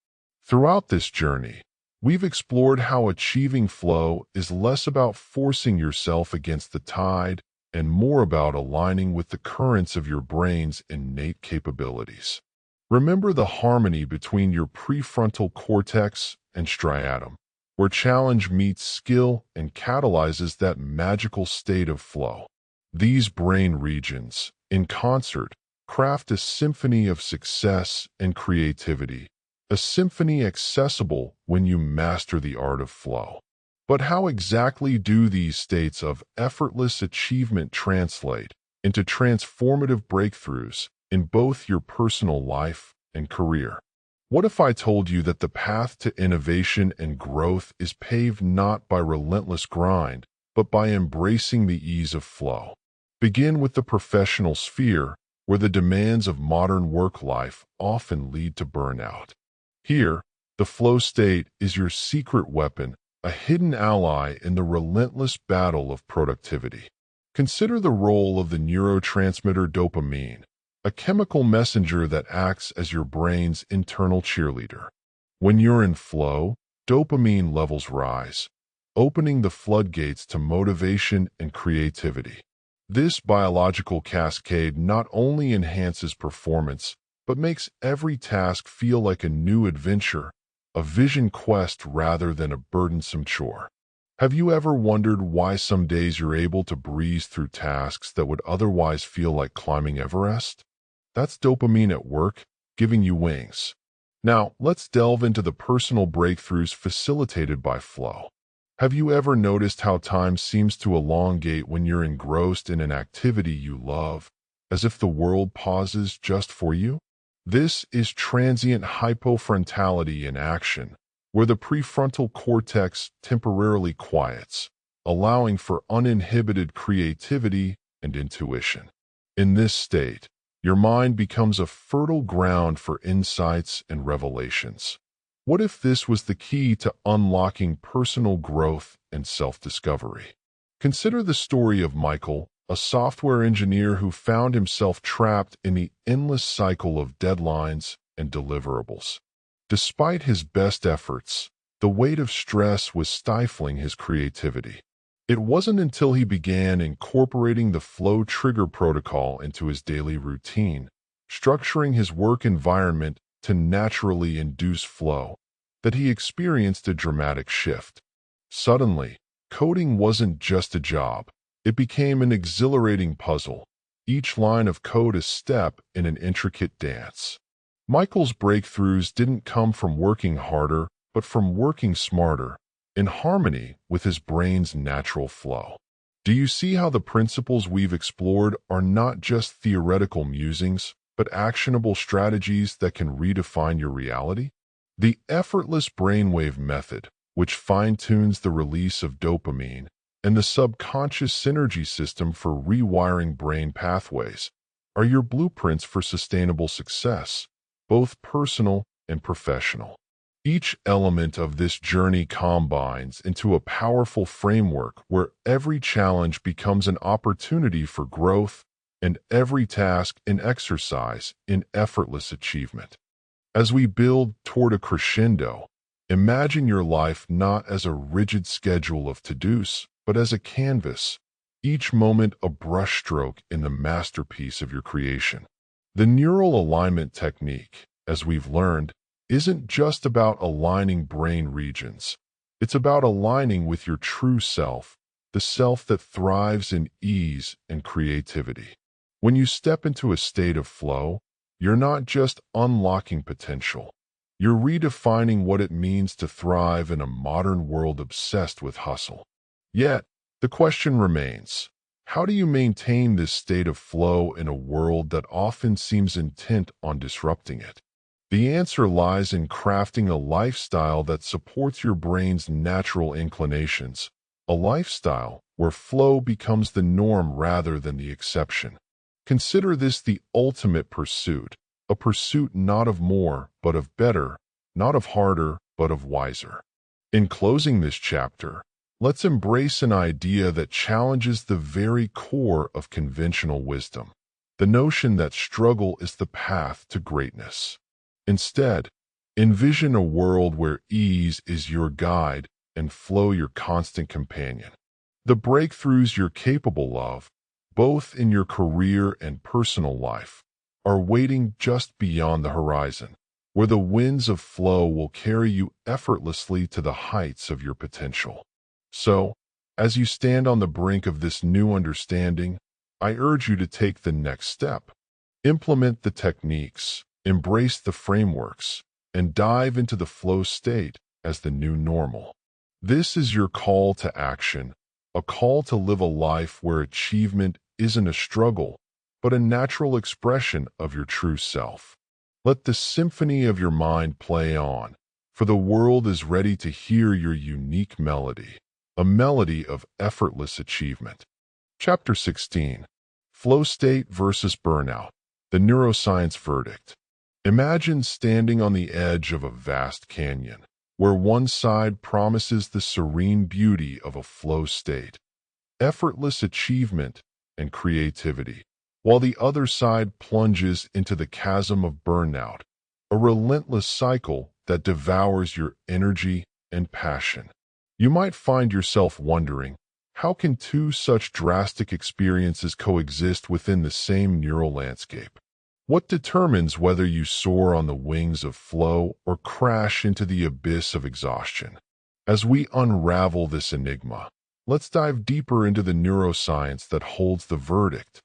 Throughout this journey, we've explored how achieving flow is less about forcing yourself against the tide and more about aligning with the currents of your brain's innate capabilities. Remember the harmony between your prefrontal cortex and striatum, where challenge meets skill and catalyzes that magical state of flow. These brain regions, in concert, craft a symphony of success and creativity, a symphony accessible when you master the art of flow. But how exactly do these states of effortless achievement translate into transformative breakthroughs in both your personal life and career? What if I told you that the path to innovation and growth is paved not by relentless grind, but by embracing the ease of flow? Begin with the professional sphere, where the demands of modern work life often lead to burnout. Here, the flow state is your secret weapon, a hidden ally in the relentless battle of productivity. Consider the role of the neurotransmitter dopamine, a chemical messenger that acts as your brain's internal cheerleader. When you're in flow, dopamine levels rise, opening the floodgates to motivation and creativity. This biological cascade not only enhances performance, but makes every task feel like a new adventure, a vision quest rather than a burdensome chore. Have you ever wondered why some days you're able to breeze through tasks that would otherwise feel like climbing Everest? That's dopamine at work, giving you wings. Now, let's delve into the personal breakthroughs facilitated by flow. Have you ever noticed how time seems to elongate when you're engrossed in an activity you love, as if the world pauses just for you? This is transient hypofrontality in action, where the prefrontal cortex temporarily quiets, allowing for uninhibited creativity and intuition. In this state, your mind becomes a fertile ground for insights and revelations. What if this was the key to unlocking personal growth and self-discovery? Consider the story of Michael, a software engineer who found himself trapped in the endless cycle of deadlines and deliverables. Despite his best efforts, the weight of stress was stifling his creativity. It wasn't until he began incorporating the flow trigger protocol into his daily routine, structuring his work environment to naturally induce flow, that he experienced a dramatic shift. Suddenly, coding wasn't just a job. It became an exhilarating puzzle, each line of code a step in an intricate dance. Michael's breakthroughs didn't come from working harder, but from working smarter, in harmony with his brain's natural flow. Do you see how the principles we've explored are not just theoretical musings, but actionable strategies that can redefine your reality? The effortless brainwave method, which fine-tunes the release of dopamine, and the subconscious synergy system for rewiring brain pathways, are your blueprints for sustainable success, both personal and professional. Each element of this journey combines into a powerful framework where every challenge becomes an opportunity for growth and every task an exercise in effortless achievement. As we build toward a crescendo, imagine your life not as a rigid schedule of to-dos, but as a canvas, each moment a brushstroke in the masterpiece of your creation. The neural alignment technique, as we've learned, isn't just about aligning brain regions. It's about aligning with your true self, the self that thrives in ease and creativity. When you step into a state of flow, you're not just unlocking potential. You're redefining what it means to thrive in a modern world obsessed with hustle. Yet, the question remains, how do you maintain this state of flow in a world that often seems intent on disrupting it? The answer lies in crafting a lifestyle that supports your brain's natural inclinations, a lifestyle where flow becomes the norm rather than the exception. Consider this the ultimate pursuit, a pursuit not of more, but of better, not of harder, but of wiser. In closing this chapter, let's embrace an idea that challenges the very core of conventional wisdom, the notion that struggle is the path to greatness. Instead, envision a world where ease is your guide and flow your constant companion. The breakthroughs you're capable of, both in your career and personal life, are waiting just beyond the horizon, where the winds of flow will carry you effortlessly to the heights of your potential. So, as you stand on the brink of this new understanding, I urge you to take the next step. Implement the techniques, embrace the frameworks, and dive into the flow state as the new normal. This is your call to action, a call to live a life where achievement isn't a struggle, but a natural expression of your true self. Let the symphony of your mind play on, for the world is ready to hear your unique melody, a melody of effortless achievement. Chapter 16. Flow State versus Burnout, the Neuroscience Verdict. Imagine standing on the edge of a vast canyon, where one side promises the serene beauty of a flow state, effortless achievement, and creativity, while the other side plunges into the chasm of burnout, a relentless cycle that devours your energy and passion. You might find yourself wondering, how can two such drastic experiences coexist within the same neural landscape? What determines whether you soar on the wings of flow or crash into the abyss of exhaustion? As we unravel this enigma, let's dive deeper into the neuroscience that holds the verdict.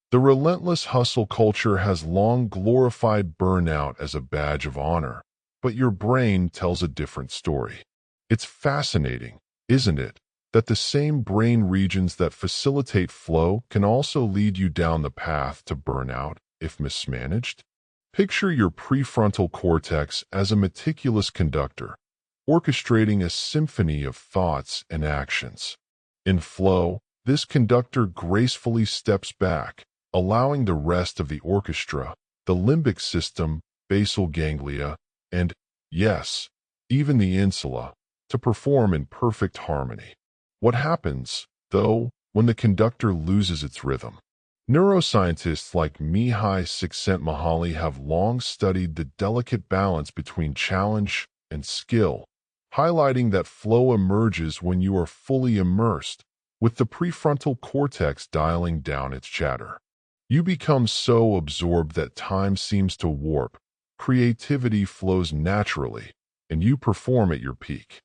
The relentless hustle culture has long glorified burnout as a badge of honor, but your brain tells a different story. It's fascinating, isn't it, that the same brain regions that facilitate flow can also lead you down the path to burnout if mismanaged? Picture your prefrontal cortex as a meticulous conductor, orchestrating a symphony of thoughts and actions. In flow, this conductor gracefully steps back, allowing the rest of the orchestra, the limbic system, basal ganglia, and, yes, even the insula, to perform in perfect harmony. What happens, though, when the conductor loses its rhythm? Neuroscientists like Mihai Csikszentmihalyi have long studied the delicate balance between challenge and skill, highlighting that flow emerges when you are fully immersed, with the prefrontal cortex dialing down its chatter. You become so absorbed that time seems to warp, creativity flows naturally, and you perform at your peak.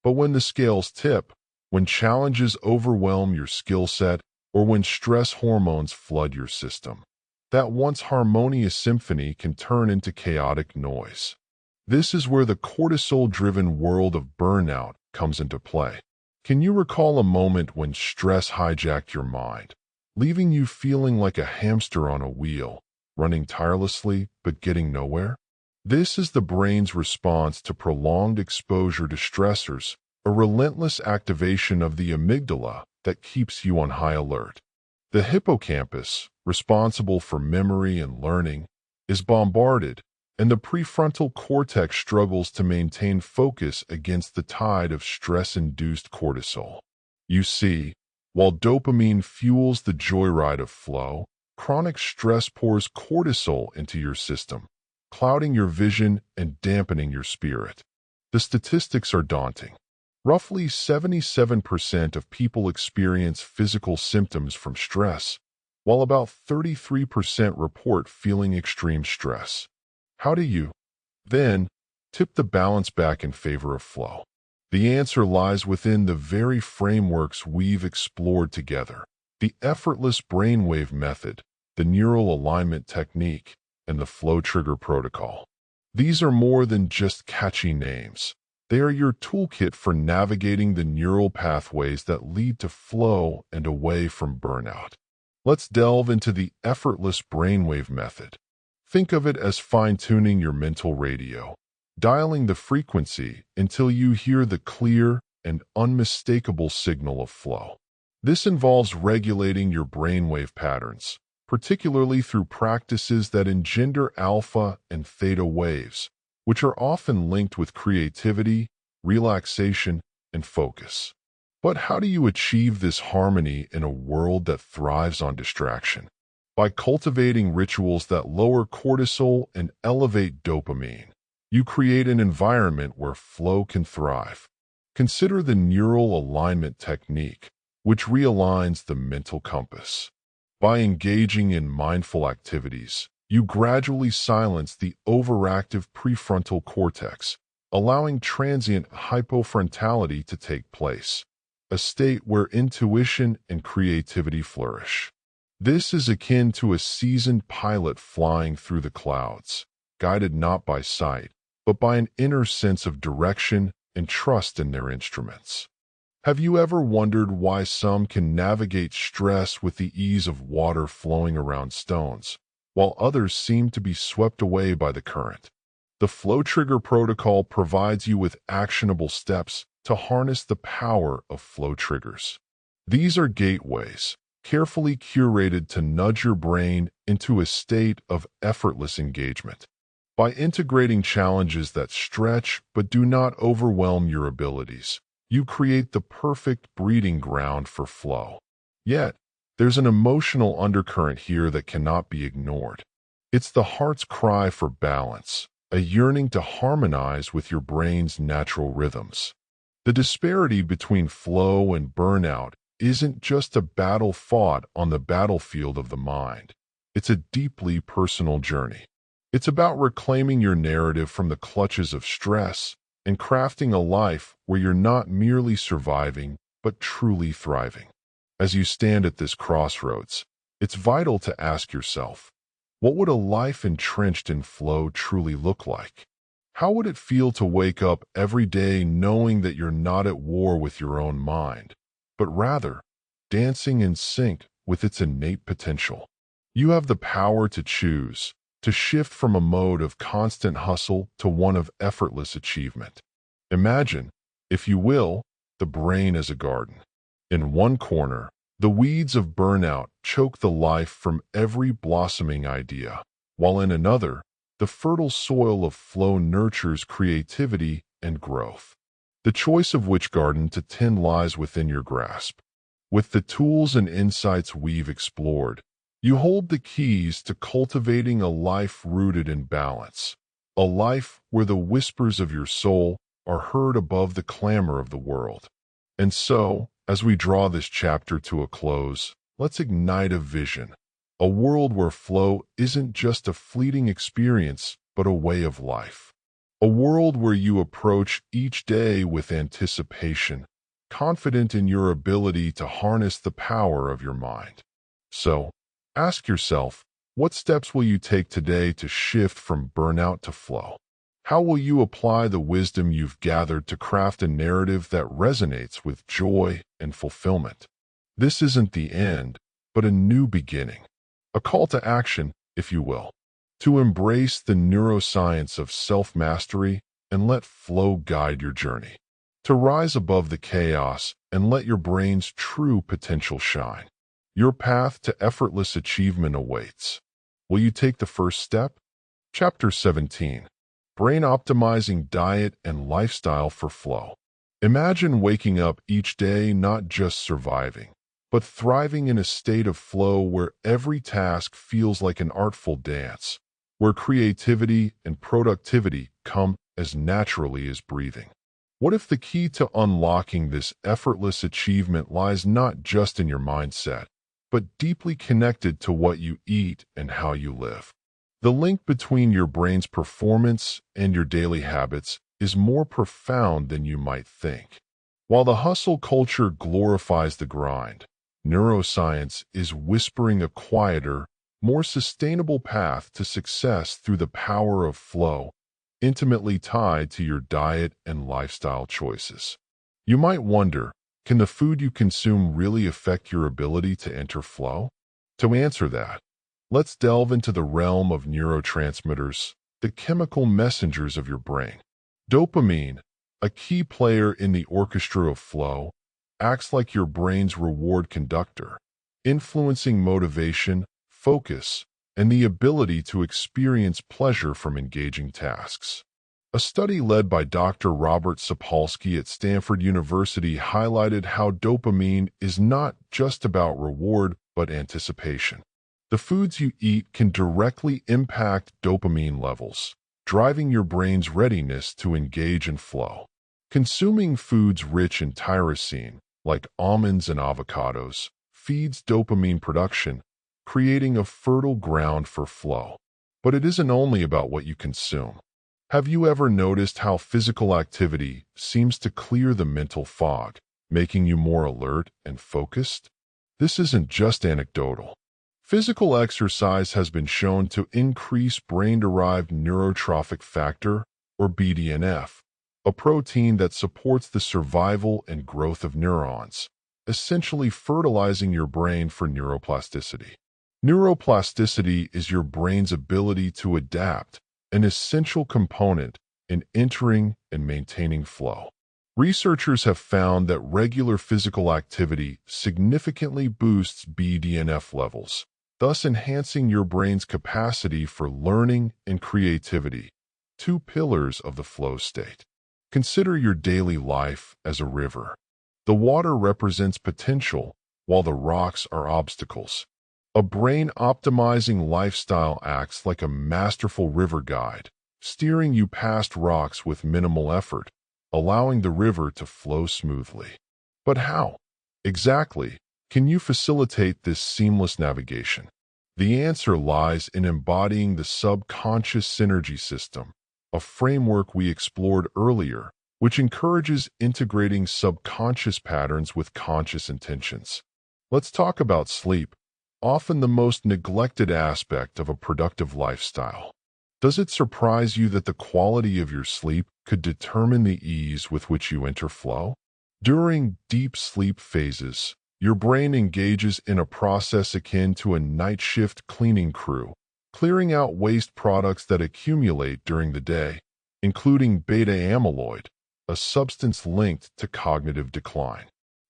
But when the scales tip, when challenges overwhelm your skill set, or when stress hormones flood your system, that once harmonious symphony can turn into chaotic noise. This is where the cortisol-driven world of burnout comes into play. Can you recall a moment when stress hijacked your mind, leaving you feeling like a hamster on a wheel, running tirelessly but getting nowhere? This is the brain's response to prolonged exposure to stressors, a relentless activation of the amygdala that keeps you on high alert. The hippocampus, responsible for memory and learning, is bombarded, and the prefrontal cortex struggles to maintain focus against the tide of stress-induced cortisol. You see, while dopamine fuels the joyride of flow, chronic stress pours cortisol into your system, clouding your vision and dampening your spirit. The statistics are daunting. Roughly 77% of people experience physical symptoms from stress, while about 33% report feeling extreme stress. How do you, then, tip the balance back in favor of flow? The answer lies within the very frameworks we've explored together: the effortless brainwave method, the neural alignment technique, and the flow trigger protocol. These are more than just catchy names. They are your toolkit for navigating the neural pathways that lead to flow and away from burnout. Let's delve into the effortless brainwave method. Think of it as fine-tuning your mental radio, dialing the frequency until you hear the clear and unmistakable signal of flow. This involves regulating your brainwave patterns, particularly through practices that engender alpha and theta waves, which are often linked with creativity, relaxation, and focus. But how do you achieve this harmony in a world that thrives on distraction? By cultivating rituals that lower cortisol and elevate dopamine, you create an environment where flow can thrive. Consider the neural alignment technique, which realigns the mental compass. By engaging in mindful activities, you gradually silence the overactive prefrontal cortex, allowing transient hypofrontality to take place, a state where intuition and creativity flourish. This is akin to a seasoned pilot flying through the clouds, guided not by sight, but by an inner sense of direction and trust in their instruments. Have you ever wondered why some can navigate stress with the ease of water flowing around stones, while others seem to be swept away by the current? The Flow Trigger Protocol provides you with actionable steps to harness the power of flow triggers. These are gateways, carefully curated to nudge your brain into a state of effortless engagement. By integrating challenges that stretch but do not overwhelm your abilities, you create the perfect breeding ground for flow. Yet, there's an emotional undercurrent here that cannot be ignored. It's the heart's cry for balance, a yearning to harmonize with your brain's natural rhythms. The disparity between flow and burnout isn't just a battle fought on the battlefield of the mind. It's a deeply personal journey. It's about reclaiming your narrative from the clutches of stress and crafting a life where you're not merely surviving, but truly thriving. As you stand at this crossroads, it's vital to ask yourself, what would a life entrenched in flow truly look like? How would it feel to wake up every day knowing that you're not at war with your own mind, but rather dancing in sync with its innate potential? You have the power to choose, to shift from a mode of constant hustle to one of effortless achievement. Imagine, if you will, the brain as a garden. In one corner, the weeds of burnout choke the life from every blossoming idea, while in another, the fertile soil of flow nurtures creativity and growth. The choice of which garden to tend lies within your grasp. With the tools and insights we've explored, you hold the keys to cultivating a life rooted in balance, a life where the whispers of your soul are heard above the clamor of the world. And so, as we draw this chapter to a close, let's ignite a vision, a world where flow isn't just a fleeting experience, but a way of life. A world where you approach each day with anticipation, confident in your ability to harness the power of your mind. So, ask yourself, what steps will you take today to shift from burnout to flow? How will you apply the wisdom you've gathered to craft a narrative that resonates with joy and fulfillment? This isn't the end, but a new beginning. A call to action, if you will, to embrace the neuroscience of self-mastery and let flow guide your journey. To rise above the chaos and let your brain's true potential shine. Your path to effortless achievement awaits. Will you take the first step? Chapter 17. Brain Optimizing Diet and Lifestyle for Flow. Imagine waking up each day not just surviving, but thriving in a state of flow where every task feels like an artful dance, where creativity and productivity come as naturally as breathing. What if the key to unlocking this effortless achievement lies not just in your mindset, but deeply connected to what you eat and how you live? The link between your brain's performance and your daily habits is more profound than you might think. While the hustle culture glorifies the grind, neuroscience is whispering a quieter, more sustainable path to success through the power of flow, intimately tied to your diet and lifestyle choices. You might wonder, can the food you consume really affect your ability to enter flow? To answer that, let's delve into the realm of neurotransmitters, the chemical messengers of your brain. Dopamine, a key player in the orchestra of flow, acts like your brain's reward conductor, influencing motivation, focus, and the ability to experience pleasure from engaging tasks. A study led by Dr. Robert Sapolsky at Stanford University highlighted how dopamine is not just about reward but anticipation. The foods you eat can directly impact dopamine levels, driving your brain's readiness to engage in flow. Consuming foods rich in tyrosine, like almonds and avocados, feeds dopamine production, creating a fertile ground for flow. But it isn't only about what you consume. Have you ever noticed how physical activity seems to clear the mental fog, making you more alert and focused? This isn't just anecdotal. Physical exercise has been shown to increase brain-derived neurotrophic factor, or BDNF, a protein that supports the survival and growth of neurons, essentially fertilizing your brain for neuroplasticity. Neuroplasticity is your brain's ability to adapt, an essential component in entering and maintaining flow. Researchers have found that regular physical activity significantly boosts BDNF levels, thus enhancing your brain's capacity for learning and creativity, two pillars of the flow state. Consider your daily life as a river. The water represents potential, while the rocks are obstacles. A brain-optimizing lifestyle acts like a masterful river guide, steering you past rocks with minimal effort, allowing the river to flow smoothly. But how, exactly, can you facilitate this seamless navigation? The answer lies in embodying the subconscious synergy system, a framework we explored earlier, which encourages integrating subconscious patterns with conscious intentions. Let's talk about sleep, often the most neglected aspect of a productive lifestyle. Does it surprise you that the quality of your sleep could determine the ease with which you enter flow? During deep sleep phases, your brain engages in a process akin to a night shift cleaning crew, clearing out waste products that accumulate during the day, including beta amyloid, a substance linked to cognitive decline.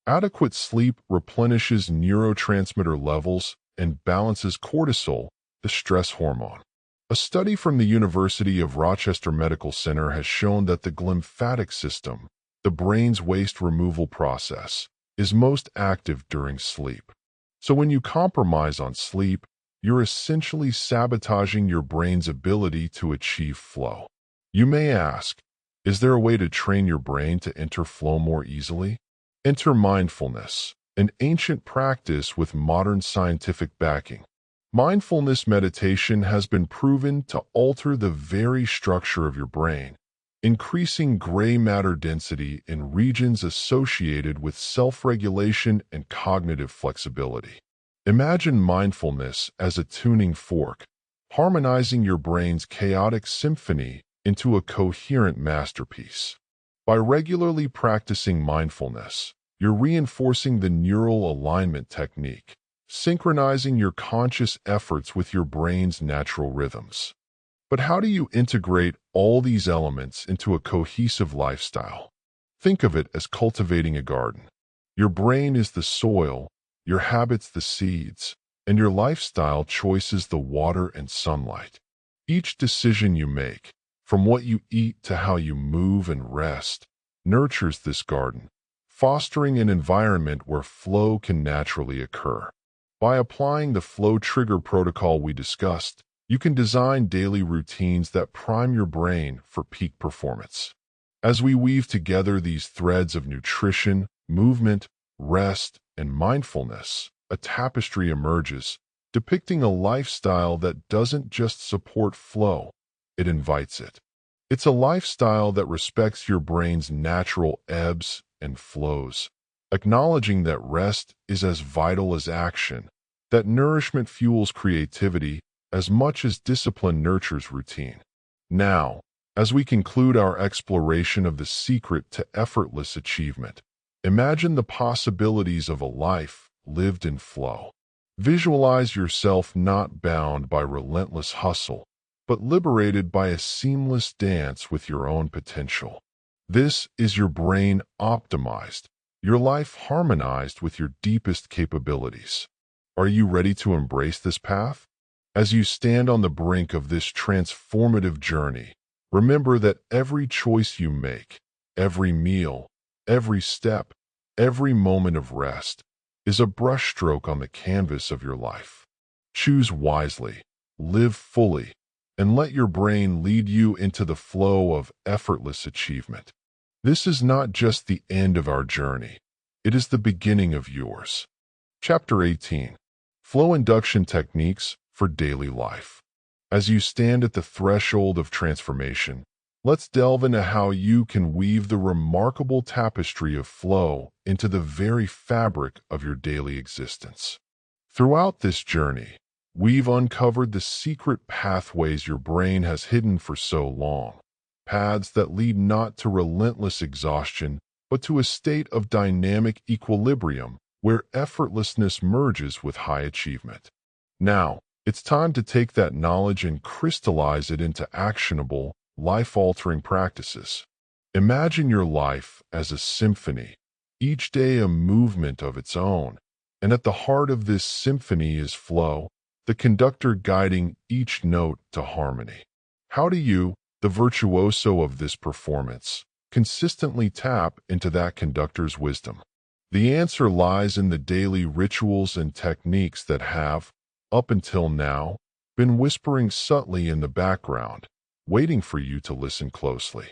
Adequate sleep replenishes neurotransmitter levels and balances cortisol, the stress hormone. A study from the University of Rochester Medical Center has shown that the glymphatic system, the brain's waste removal process, is most active during sleep. So when you compromise on sleep, you're essentially sabotaging your brain's ability to achieve flow. You may ask, is there a way to train your brain to enter flow more easily? Enter mindfulness, an ancient practice with modern scientific backing. Mindfulness meditation has been proven to alter the very structure of your brain, increasing gray matter density in regions associated with self-regulation and cognitive flexibility. Imagine mindfulness as a tuning fork, harmonizing your brain's chaotic symphony into a coherent masterpiece. By regularly practicing mindfulness, you're reinforcing the neural alignment technique, synchronizing your conscious efforts with your brain's natural rhythms. But how do you integrate all these elements into a cohesive lifestyle? Think of it as cultivating a garden. Your brain is the soil, your habits the seeds, and your lifestyle choices the water and sunlight. Each decision you make, from what you eat to how you move and rest, nurtures this garden, fostering an environment where flow can naturally occur. By applying the flow trigger protocol we discussed, you can design daily routines that prime your brain for peak performance. As we weave together these threads of nutrition, movement, rest, and mindfulness, a tapestry emerges, depicting a lifestyle that doesn't just support flow, it invites it. It's a lifestyle that respects your brain's natural ebbs and flows, acknowledging that rest is as vital as action, that nourishment fuels creativity as much as discipline nurtures routine. Now, as we conclude our exploration of the secret to effortless achievement, imagine the possibilities of a life lived in flow. Visualize yourself not bound by relentless hustle, but liberated by a seamless dance with your own potential. This is your brain optimized, your life harmonized with your deepest capabilities. Are you ready to embrace this path? As you stand on the brink of this transformative journey, remember that every choice you make, every meal, every step, every moment of rest, is a brushstroke on the canvas of your life. Choose wisely, live fully, and let your brain lead you into the flow of effortless achievement. This is not just the end of our journey, it is the beginning of yours. Chapter 18. Flow Induction Techniques for Daily Life. As you stand at the threshold of transformation, let's delve into how you can weave the remarkable tapestry of flow into the very fabric of your daily existence. Throughout this journey, we've uncovered the secret pathways your brain has hidden for so long, paths that lead not to relentless exhaustion, but to a state of dynamic equilibrium where effortlessness merges with high achievement. Now, it's time to take that knowledge and crystallize it into actionable, life-altering practices. Imagine your life as a symphony, each day a movement of its own, and at the heart of this symphony is flow, the conductor guiding each note to harmony. How do you, the virtuoso of this performance, consistently tap into that conductor's wisdom? The answer lies in the daily rituals and techniques that have, up until now, been whispering subtly in the background, waiting for you to listen closely.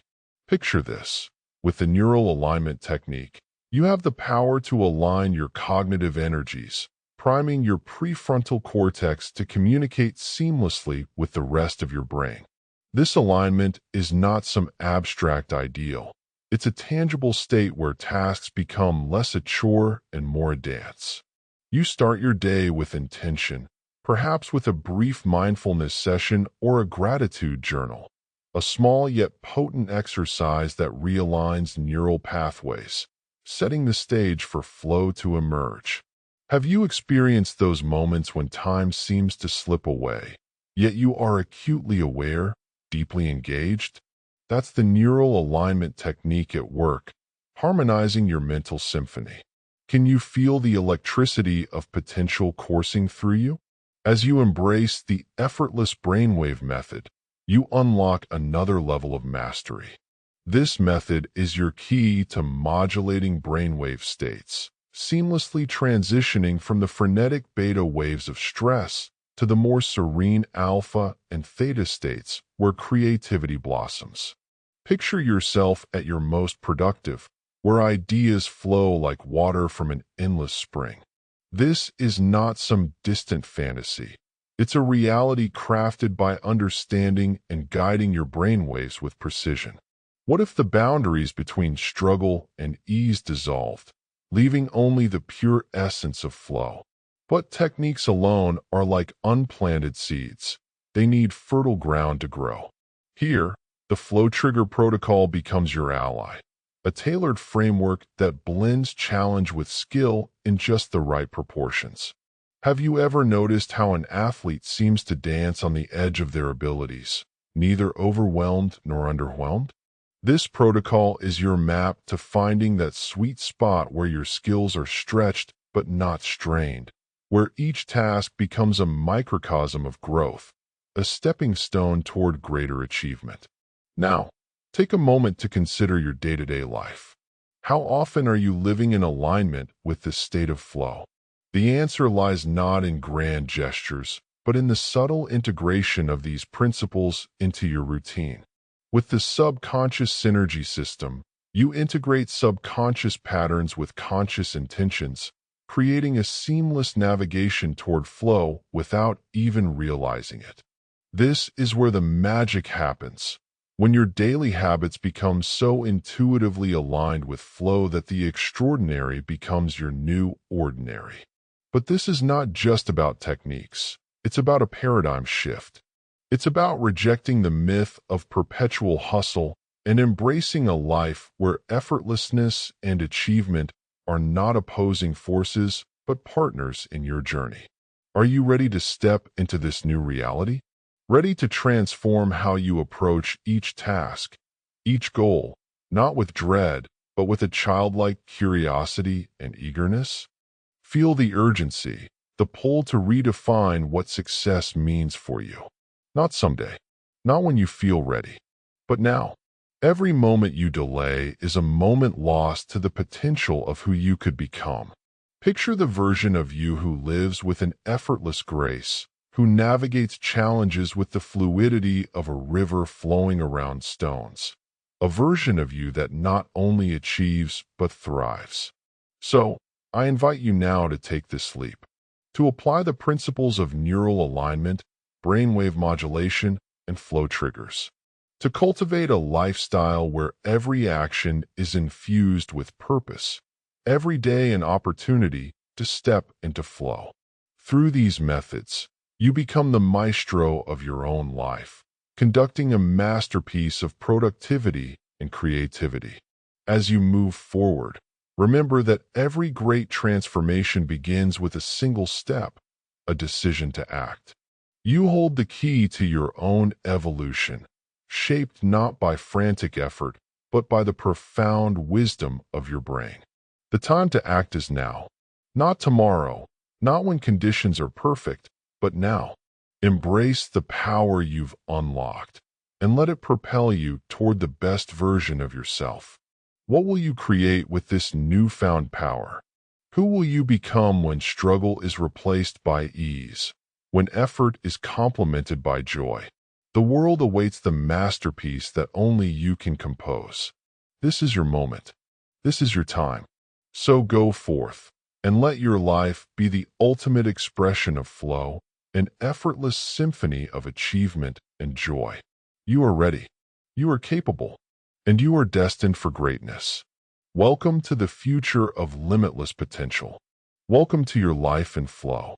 Picture this. With the neural alignment technique, you have the power to align your cognitive energies, priming your prefrontal cortex to communicate seamlessly with the rest of your brain. This alignment is not some abstract ideal. It's a tangible state where tasks become less a chore and more a dance. You start your day with intention, perhaps with a brief mindfulness session or a gratitude journal, a small yet potent exercise that realigns neural pathways, setting the stage for flow to emerge. Have you experienced those moments when time seems to slip away, yet you are acutely aware, deeply engaged? That's the neural alignment technique at work, harmonizing your mental symphony. Can you feel the electricity of potential coursing through you? As you embrace the effortless brainwave method, you unlock another level of mastery. This method is your key to modulating brainwave states, seamlessly transitioning from the frenetic beta waves of stress to the more serene alpha and theta states where creativity blossoms. Picture yourself at your most productive, where ideas flow like water from an endless spring. This is not some distant fantasy. It's a reality crafted by understanding and guiding your brainwaves with precision. What if the boundaries between struggle and ease dissolved, leaving only the pure essence of flow? But techniques alone are like unplanted seeds. They need fertile ground to grow. Here, the flow trigger protocol becomes your ally, a tailored framework that blends challenge with skill in just the right proportions. Have you ever noticed how an athlete seems to dance on the edge of their abilities, neither overwhelmed nor underwhelmed? This protocol is your map to finding that sweet spot where your skills are stretched but not strained, where each task becomes a microcosm of growth, a stepping stone toward greater achievement. Now, take a moment to consider your day-to-day life. How often are you living in alignment with this state of flow? The answer lies not in grand gestures, but in the subtle integration of these principles into your routine. With the subconscious synergy system, you integrate subconscious patterns with conscious intentions, creating a seamless navigation toward flow without even realizing it. This is where the magic happens, when your daily habits become so intuitively aligned with flow that the extraordinary becomes your new ordinary. But this is not just about techniques. It's about a paradigm shift. It's about rejecting the myth of perpetual hustle and embracing a life where effortlessness and achievement are not opposing forces, but partners in your journey. Are you ready to step into this new reality? Ready to transform how you approach each task, each goal, not with dread, but with a childlike curiosity and eagerness? Feel the urgency, the pull to redefine what success means for you. Not someday, not when you feel ready, but now. Every moment you delay is a moment lost to the potential of who you could become. Picture the version of you who lives with an effortless grace, who navigates challenges with the fluidity of a river flowing around stones. A version of you that not only achieves, but thrives. So, I invite you now to take this leap, to apply the principles of neural alignment, brainwave modulation, and flow triggers, to cultivate a lifestyle where every action is infused with purpose, every day an opportunity to step into flow. Through these methods, you become the maestro of your own life, conducting a masterpiece of productivity and creativity. As you move forward, remember that every great transformation begins with a single step, a decision to act. You hold the key to your own evolution, shaped not by frantic effort, but by the profound wisdom of your brain. The time to act is now, not tomorrow, not when conditions are perfect, but now. Embrace the power you've unlocked, and let it propel you toward the best version of yourself. What will you create with this newfound power? Who will you become when struggle is replaced by ease, when effort is complemented by joy? The world awaits the masterpiece that only you can compose. This is your moment. This is your time. So go forth, and let your life be the ultimate expression of flow, an effortless symphony of achievement and joy. You are ready. You are capable. And you are destined for greatness. Welcome to the future of limitless potential. Welcome to your life in flow.